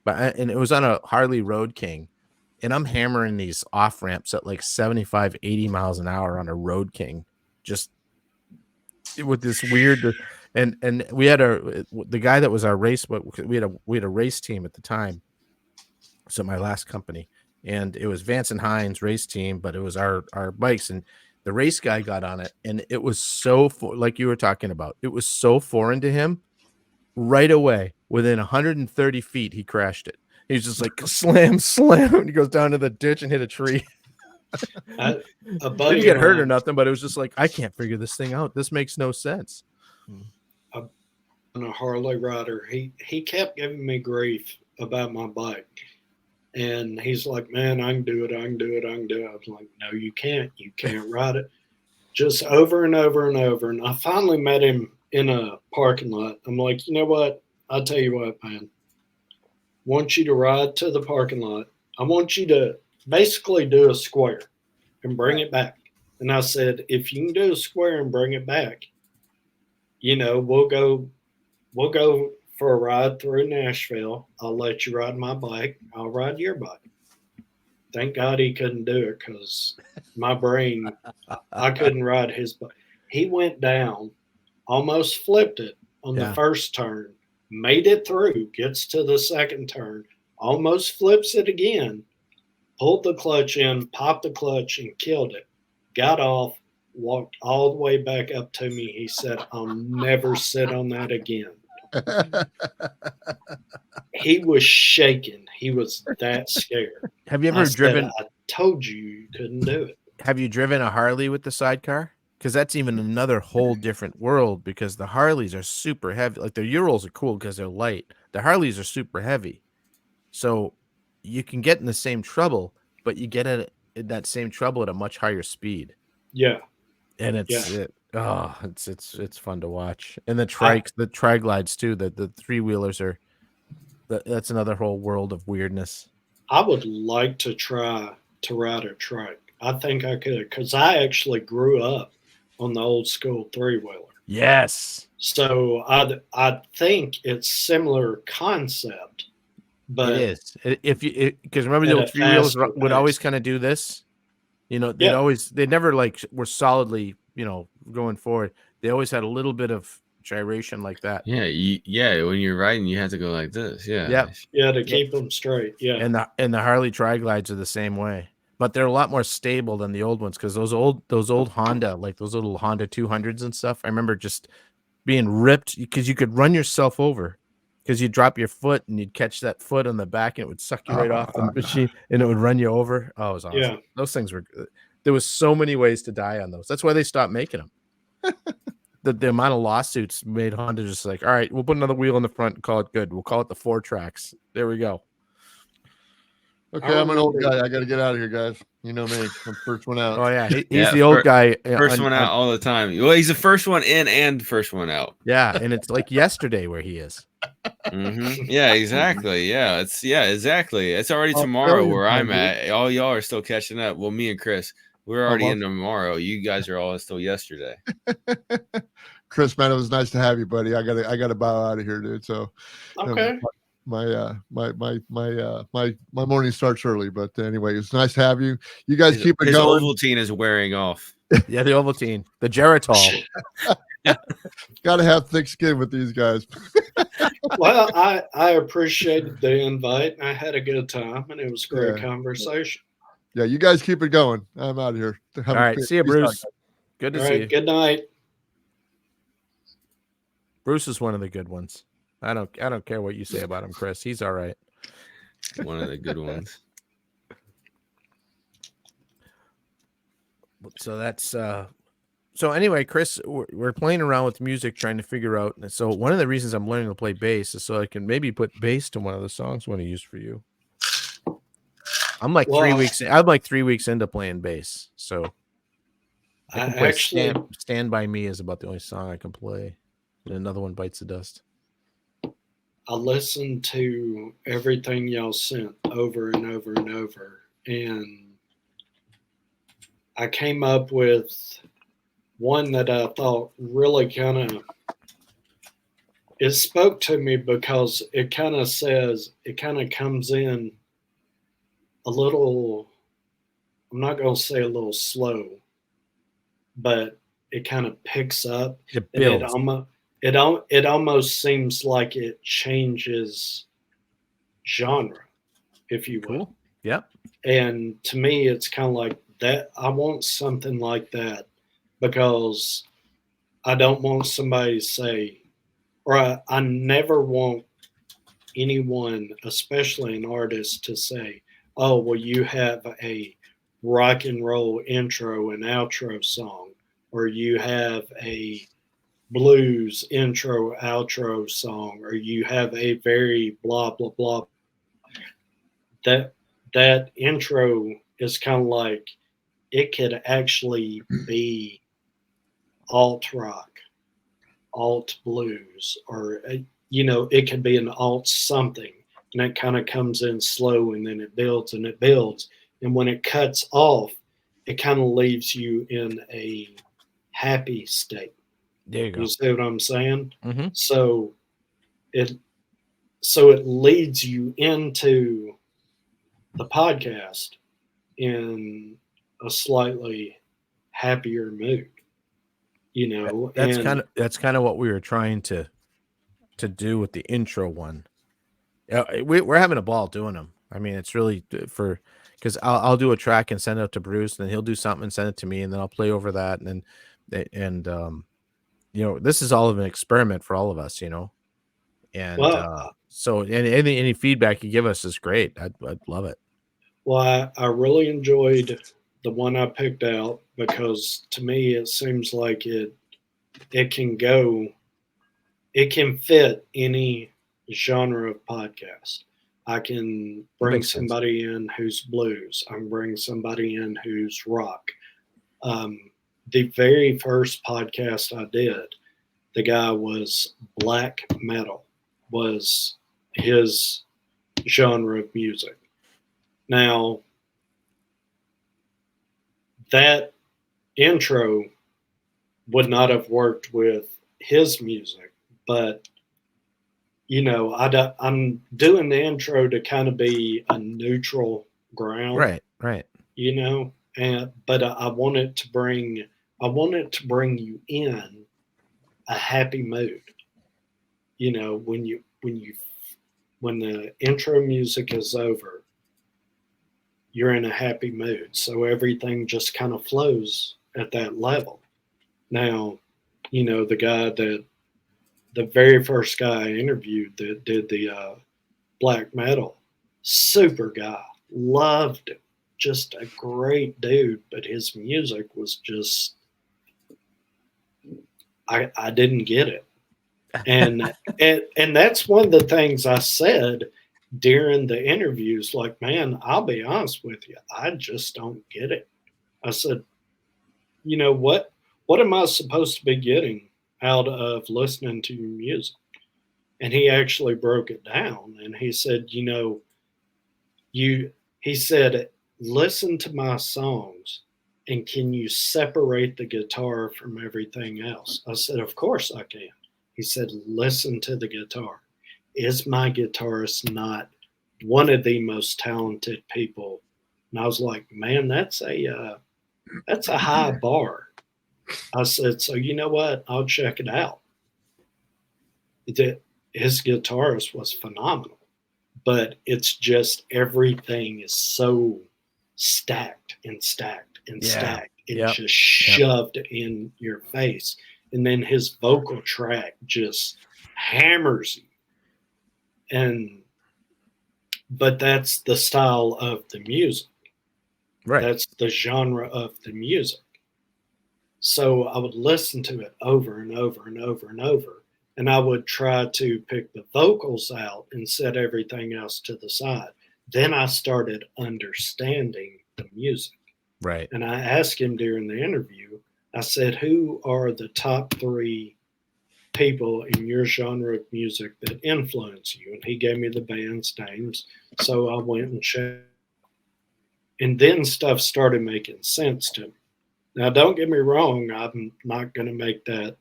And it was on a Harley Road King, and I'm hammering these off ramps at like 75, 80 miles an hour on a Road King, just with this weird. And we had the guy that was our race, but we had a race team at the time. So my last company, and it was Vance and Hines race team, but it was our bikes, and the race guy got on it, and it was so like you were talking about, it was so foreign to him. Right away, within 130 feet, he crashed it. He's just like slam, and he goes down to the ditch and hit a tree. A buddy Didn't get of hurt or mine, nothing, but it was just like, I can't figure this thing out. This makes no sense. a Harley rider, he kept giving me grief about my bike. And he's like, man, I can do it. I can do it. I can do it. I was like, no, you can't. You can't ride it. Just over and over and over. And I finally met him in a parking lot. I'm like, you know what? I'll tell you what, man. I want you to ride to the parking lot. I want you to basically do a square and bring it back. And I said, if you can do a square and bring it back, we'll go for a ride through Nashville. I'll let you ride my bike. I'll ride your bike. Thank God he couldn't do it because my brain, I couldn't ride his bike. He went down, almost flipped it on the first turn, made it through, gets to the second turn, almost flips it again, pulled the clutch in, popped the clutch, and killed it. Got off, walked all the way back up to me. He said, "I'll never sit on that again." He was shaking. He was that scared. Have you I ever said, driven? "I told you couldn't do it." Have you driven a Harley with the sidecar? Because that's even another whole different world. Because the Harleys are super heavy. Like the Urals are cool because they're light. The Harleys are super heavy, so you can get in the same trouble, but you get in that same trouble at a much higher speed. Yeah, And yeah. it's fun to watch. And the tri-glides too. The 3-wheelers are that's another whole world of weirdness. I would like to try to ride a trike. I think I could because I actually grew up on the old school 3-wheeler. Yes. So I think it's similar concept, but It is. If you because remember the at old a 3-wheelers faster would always pace. kind of do this. You know, Yeah. they never like were solidly, going forward. They always had a little bit of gyration like that. Yeah, when you're riding, you have to go like this. Yeah. Yeah, to keep them straight. Yeah. And the Harley tri-glides are the same way. But they're a lot more stable than the old ones because those old Honda, like those little Honda 200s and stuff, I remember just being ripped because you could run yourself over because you'd drop your foot and you'd catch that foot on the back and it would suck you right off the machine and it would run you over. Oh, it was awesome. Yeah. Those things were good. There was so many ways to die on those. That's why they stopped making them. The amount of lawsuits made Honda just like, all right, we'll put another wheel in the front and call it good. We'll call it the 4 tracks. There we go. Okay, I'm an old guy. I got to get out of here, guys. You know me. I'm the first one out. Oh yeah, he's the old guy. First one out all the time. Well, he's the first one in and first one out. Yeah, and it's like yesterday where he is. Mm-hmm. Yeah, exactly. Yeah, exactly. It's already tomorrow where I'm at. All y'all are still catching up. Well, me and Chris, we're already in tomorrow. You guys are all still yesterday. Chris, man, it was nice to have you, buddy. I gotta bow out of here, dude. So Okay. My morning starts early, but anyway, it's nice to have you. You guys keep it going. His Ovaltine is wearing off. Yeah, the Ovaltine, the Geritol. Got to have thick skin with these guys. Well, I appreciated the invite. I had a good time, and it was a great conversation. Yeah, you guys keep it going. I'm out of here. All right, see you, Bruce. Good to see you. Good night. Bruce is one of the good ones. I don't care what you say about him, Chris. He's all right. One of the good ones. So that's so anyway, Chris, we're playing around with music, trying to figure out. And so one of the reasons I'm learning to play bass is so I can maybe put bass to one of the songs I want to use for you. I'm like 3 weeks. I'm like 3 weeks into playing bass, so I can play actually Stand By Me is about the only song I can play, and another one, Bites the Dust. I listened to everything y'all sent over and over and over, and I came up with one that I thought really it spoke to me because it kind of comes in a little, I'm not going to say a little slow, but it kind of picks up. It builds. It almost seems like it changes genre, if you will. Cool. Yep. And to me, it's kind of like that. I want something like that because I don't want somebody to say, or I never want anyone, especially an artist, to say, oh, well, you have a rock and roll intro and outro song, or you have a blues intro outro song, or you have a very blah blah blah. That intro is kind of like it could actually be alt rock, alt blues, or it could be an alt something, and it kind of comes in slow and then it builds and it builds, and when it cuts off, it kind of leaves you in a happy state. There you go. You see what I'm saying? Mm-hmm. So it leads you into the podcast in a slightly happier mood. That's kind of what we were trying to do with the intro one. We're having a ball doing them. I mean, it's really for because I'll do a track and send it out to Bruce, and then he'll do something and send it to me, and then I'll play over that, and you know, this is all of an experiment for all of us, you know, and Well, so any feedback you give us is great. I'd love it. well, I really enjoyed the one I picked out because to me it seems like it can go, it can fit any genre of podcast. I can That bring makes sense. somebody in who's blues. I can bring somebody in who's rock. Um, the very first podcast I did, the guy was black metal, was his genre of music. Now, that intro would not have worked with his music, but you know, I'm doing the intro to kind of be a neutral ground, Right. you know, and but I want it to bring, I want it to bring you in a happy mood. You know, when the intro music is over, you're in a happy mood, so everything just kind of flows at that level. Now, you know, the very first guy I interviewed that did the black metal, super guy, loved it, just a great dude, but his music was just, I didn't get it. And and that's one of the things I said during the interviews, like, man, I'll be honest with you, I just don't get it. I said, you know what am I supposed to be getting out of listening to your music? And he actually broke it down and he said, you know, you he said, listen to my songs and can you separate the guitar from everything else? I said, of course I can. He said, listen to the guitar. Is my guitarist not one of the most talented people? And I was like, man, that's a high bar. I said, so you know what? I'll check it out. His guitarist was phenomenal, but it's just everything is so stacked and stacked and Yeah. stacked and Yep. just shoved in your face. And then his vocal track just hammers you. And but that's the style of the music. Right. That's the genre of the music. So I would listen to it over and over and over and over. And I would try to pick the vocals out and set everything else to the side. Then I started understanding the music. Right. And I asked him during the interview, I said, who are the top three people in your genre of music that influence you? And he gave me the band's names. So I went and checked. And then stuff started making sense to me. Now, don't get me wrong, I'm not going to make that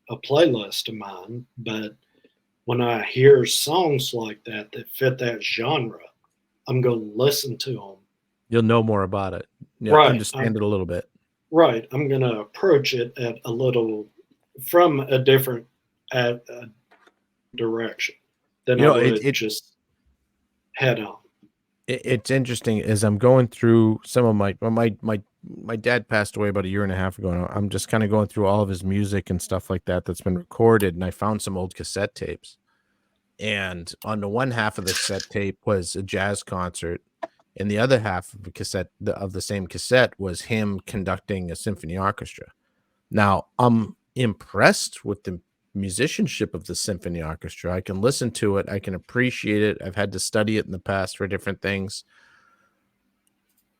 a playlist of mine, but when I hear songs like that that fit that genre, I'm going to listen to them. You'll know more about it. Yeah, Right. understand it a little bit. Right. I'm going to approach it at a little from a different direction than You know, I would just head on. It's interesting as I'm going through some of my dad passed away about a year and a half ago. And I'm just kind of going through all of his music and stuff like that that's been recorded, and I found some old cassette tapes. And on the one half of the cassette tape was a jazz concert, and the other half of the cassette of the same cassette was him conducting a symphony orchestra. Now, I'm impressed with the musicianship of the symphony orchestra. I can listen to it, I can appreciate it. I've had to study it in the past for different things.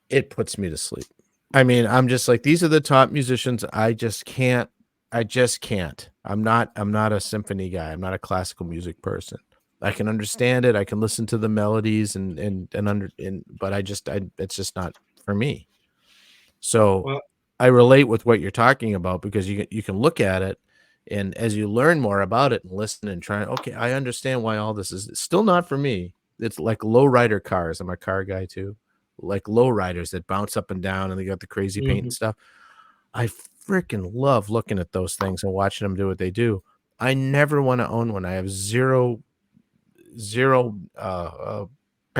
It puts me to sleep. I mean, I'm just like, these are the top musicians. I just can't. I'm not a symphony guy. I'm not a classical music person. I can understand it. I can listen to the melodies but it's just not for me. So Well, I relate with what you're talking about, because you can look at it, and as you learn more about it and listen and try, okay, I understand why all this is still not for me. It's like lowrider cars. I'm a car guy too. Like lowriders that bounce up and down and they got the crazy paint and stuff. I freaking love looking at those things and watching them do what they do. I never want to own one. I have zero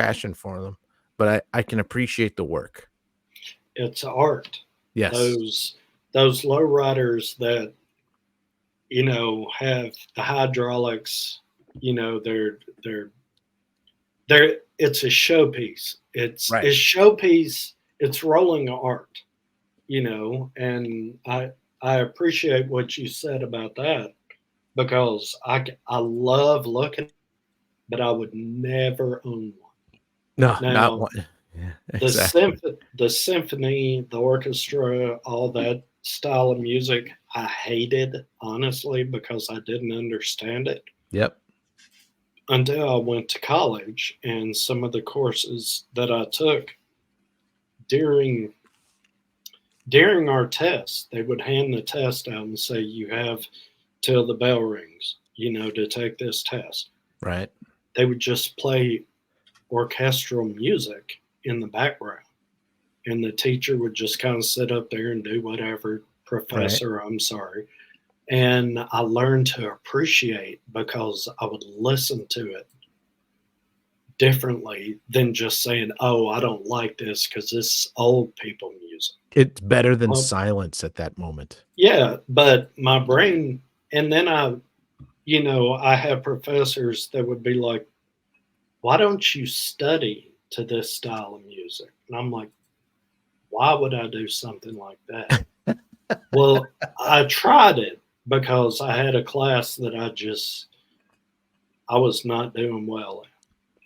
passion for them, but I can appreciate the work. It's art. Yes. Those low riders that, you know, have the hydraulics, you know, they're it's a showpiece. It's Right. a showpiece. It's rolling art, you know, and I appreciate what you said about that, because I love looking, but I would never own one. No, not Now, one. Yeah, the exactly. symphony, the orchestra, all that style of music, I hated, honestly, because I didn't understand it Yep. until I went to college, and some of the courses that I took during our tests, they would hand the test out and say, you have till the bell rings, you know, to take this test. Right. They would just play orchestral music in the background, and the teacher would just kind of sit up there and do whatever. Professor, right. I'm sorry. And I learned to appreciate, because I would listen to it differently than just saying, oh, I don't like this because this is old people music. It's better than silence at that moment. Yeah, but my brain, and then I have professors that would be like, why don't you study to this style of music? And I'm like, why would I do something like that? Well, I tried it because I had a class that I was not doing well in.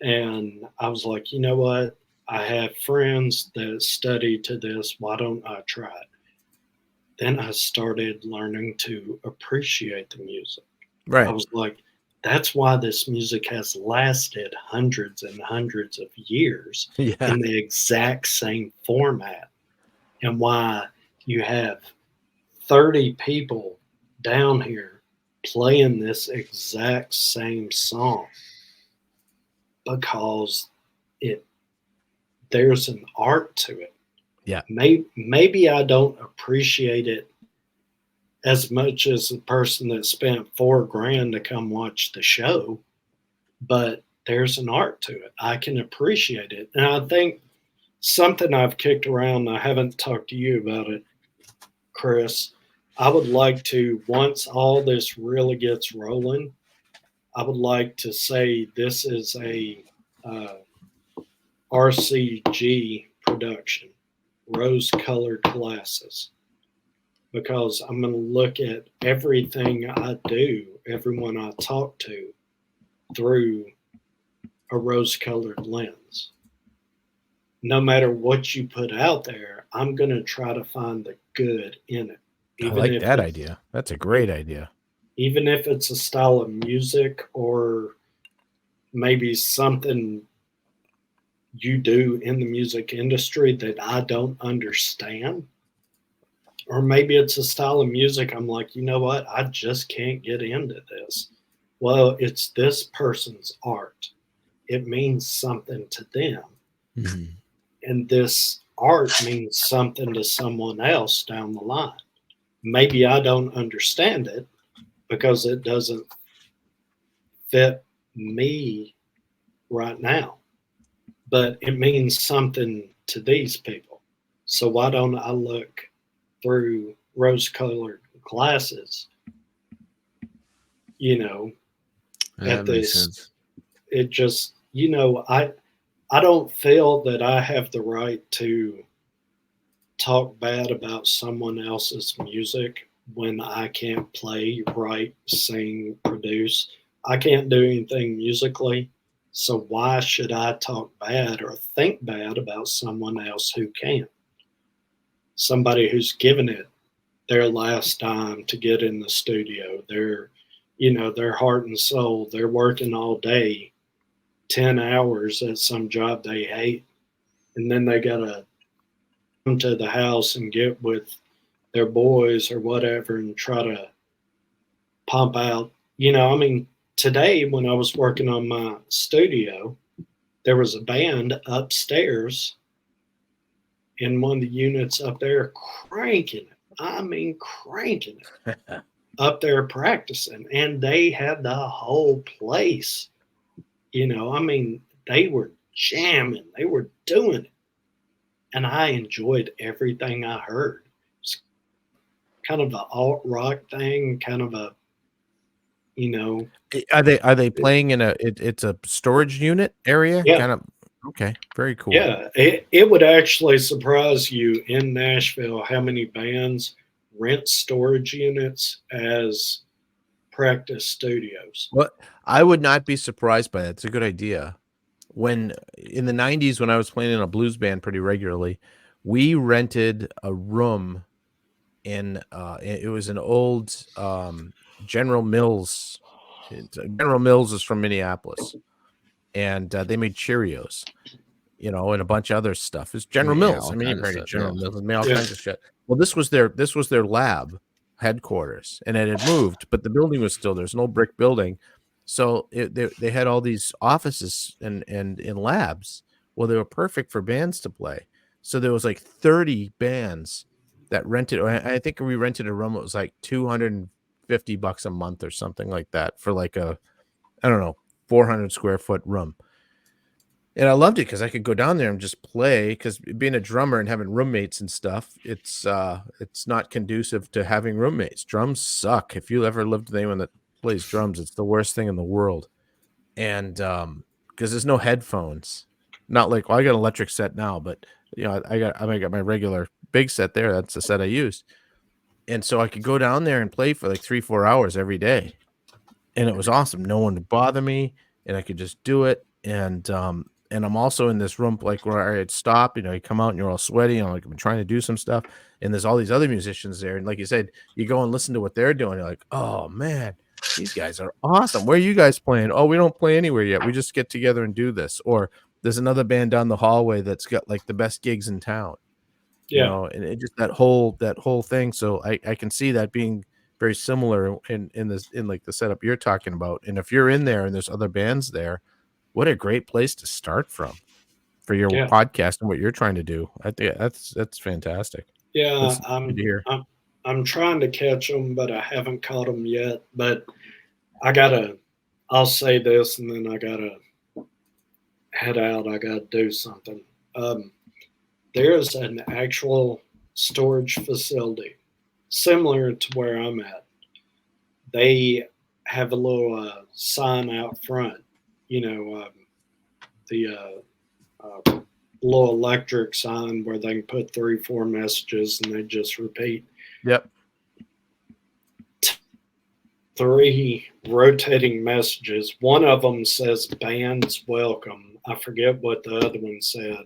And I was like, you know what? I have friends that study to this. Why don't I try it? Then I started learning to appreciate the music. Right. I was like, that's why this music has lasted hundreds and hundreds of years in the exact same format, and why you have 30 people down here playing this exact same song, because there's an art to it. Yeah. Maybe I don't appreciate it as much as the person that spent $4,000 to come watch the show, but there's an art to it. I can appreciate it. And I think something I've kicked around, I haven't talked to you about it, Chris. I would like to, once all this really gets rolling, I would like to say this is a RCG production, rose-colored glasses, because I'm going to look at everything I do, everyone I talk to, through a rose-colored lens. No matter what you put out there, I'm going to try to find the good in it. I like that idea. That's a great idea. Even if it's a style of music, or maybe something you do in the music industry that I don't understand, or maybe it's a style of music I'm like, you know what, I just can't get into this. Well, it's this person's art. It means something to them. Mm-hmm. And this art means something to someone else down the line. Maybe I don't understand it because it doesn't fit me right now, but it means something to these people. So why don't I look through rose-colored glasses, at this? It just, I don't feel that I have the right to talk bad about someone else's music when I can't play, write, sing, produce. I can't do anything musically. So why should I talk bad or think bad about someone else who can? Somebody who's given it their last dime to get in the studio, their heart and soul. They're working all day, 10 hours at some job they hate, and then they got to come to the house and get with their boys or whatever and try to pump out. Today when I was working on my studio, there was a band upstairs in one of the units up there cranking it up there practicing, and they had the whole place, they were jamming. They were doing it. And I enjoyed everything I heard. It's kind of an alt rock thing, kind of a, you know. Are they playing in it's a storage unit area? Yeah. Kind of. Okay, very cool. Yeah, it would actually surprise you in Nashville how many bands rent storage units as practice studios. Well, I would not be surprised by that. It's a good idea. When in the 90s, when I was playing in a blues band pretty regularly, we rented a room in it was an old General Mills. General Mills is from Minneapolis, and they made Cheerios, you know, and a bunch of other stuff. It's General Mills. I mean, you've heard of General Mills. They made all kinds of shit. Well, this was their lab headquarters, and it had moved, but the building was still there's an old brick building. So they had all these offices and labs. Well, they were perfect for bands to play. So there was like 30 bands that rented. I think we rented a room. It was like $250 a month or something like that for like a, I don't know, 400 square foot room. And I loved it because I could go down there and just play. Because being a drummer and having roommates and stuff, it's not conducive to having roommates. Drums suck. If you ever lived with anyone that plays drums, it's the worst thing in the world. And because there's no headphones, not like, well, I got an electric set now, but you know, I got my regular big set there. That's the set I use. And so I could go down there and play for like 3-4 hours every day, and it was awesome. No one would bother me, and I could just do it. And I'm also in this room like where I'd stop, you know, you come out and you're all sweaty, and like I've been trying to do some stuff, and there's all these other musicians there, and like you said, you go and listen to what they're doing, you're like, oh man, these guys are awesome. Where are you guys playing? Oh, we don't play anywhere yet. We just get together and do this. Or there's another band down the hallway that's got like the best gigs in town. Yeah. You know, and it just that whole thing. So I can see that being very similar in like the setup you're talking about. And if you're in there and there's other bands there, what a great place to start from for your podcast and what you're trying to do. I think that's fantastic. Yeah, that's good to hear. I'm trying to catch them, but I haven't caught them yet. But I'll say this, and then I gotta head out. I gotta do something. There's an actual storage facility similar to where I'm at. They have a little sign out front, you know, the little electric sign where they can put 3-4 messages and they just repeat. Yep. 3 rotating messages. One of them says bands welcome. I forget what the other one said.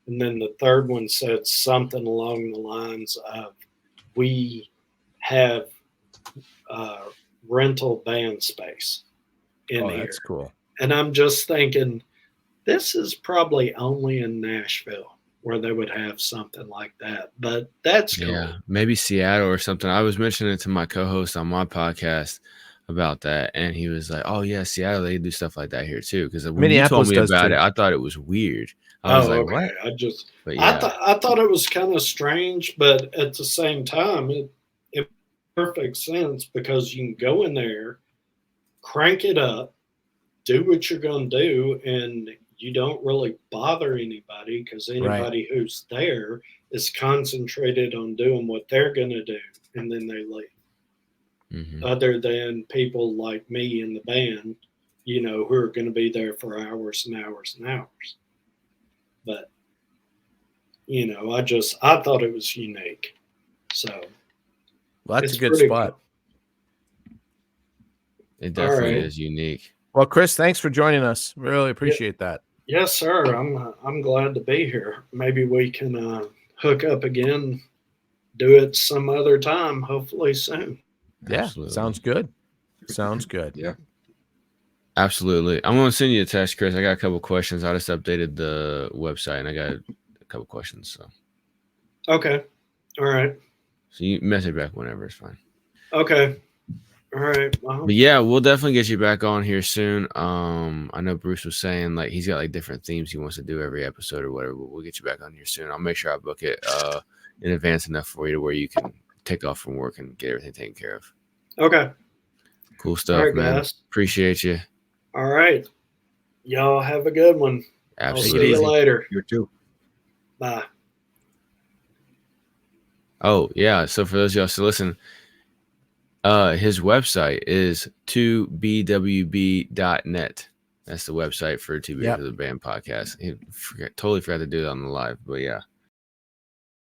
And then the third one said something along the lines of, we have rental band space in here. That's cool. And I'm just thinking, this is probably only in Nashville where they would have something like that. But that's cool. Yeah, maybe Seattle or something. I was mentioning it to my co-host on my podcast about that, and he was like, oh yeah, Seattle, they do stuff like that here too. Because when you told me about it, I thought it was weird. I was like, okay. What? I thought it was kind of strange, but at the same time, it makes perfect sense because you can go in there, crank it up, do what you're going to do, and you don't really bother anybody because anybody who's there is concentrated on doing what they're going to do, and then they leave. Mm-hmm. Other than people like me in the band, you know, who are going to be there for hours and hours and hours. But, you know, I thought it was unique. So, well, that's a good spot. Cool. It definitely is unique. Well, Chris, thanks for joining us. Really appreciate that. Yes, sir. I'm glad to be here. Maybe we can hook up again, do it some other time, hopefully soon. Yeah, absolutely. Sounds good. Sounds good. Yeah. Absolutely. I'm going to send you a text, Chris. I got a couple questions. I just updated the website, and I got a couple questions. So. Okay. All right. So you message back whenever. It's fine. Okay. All right. But yeah, we'll definitely get you back on here soon. I know Bruce was saying like he's got like different themes he wants to do every episode or whatever. But we'll get you back on here soon. I'll make sure I book it in advance enough for you to where you can take off from work and get everything taken care of. Okay. Cool stuff, man. Guys. Appreciate you. All right. Y'all have a good one. Absolutely. I'll see you later. You too. Bye. Oh yeah. So for those of y'all still listen, his website is 2bwb.net. That's the website for Two Beers for the Band podcast. He totally forgot to do it on the live, but yeah.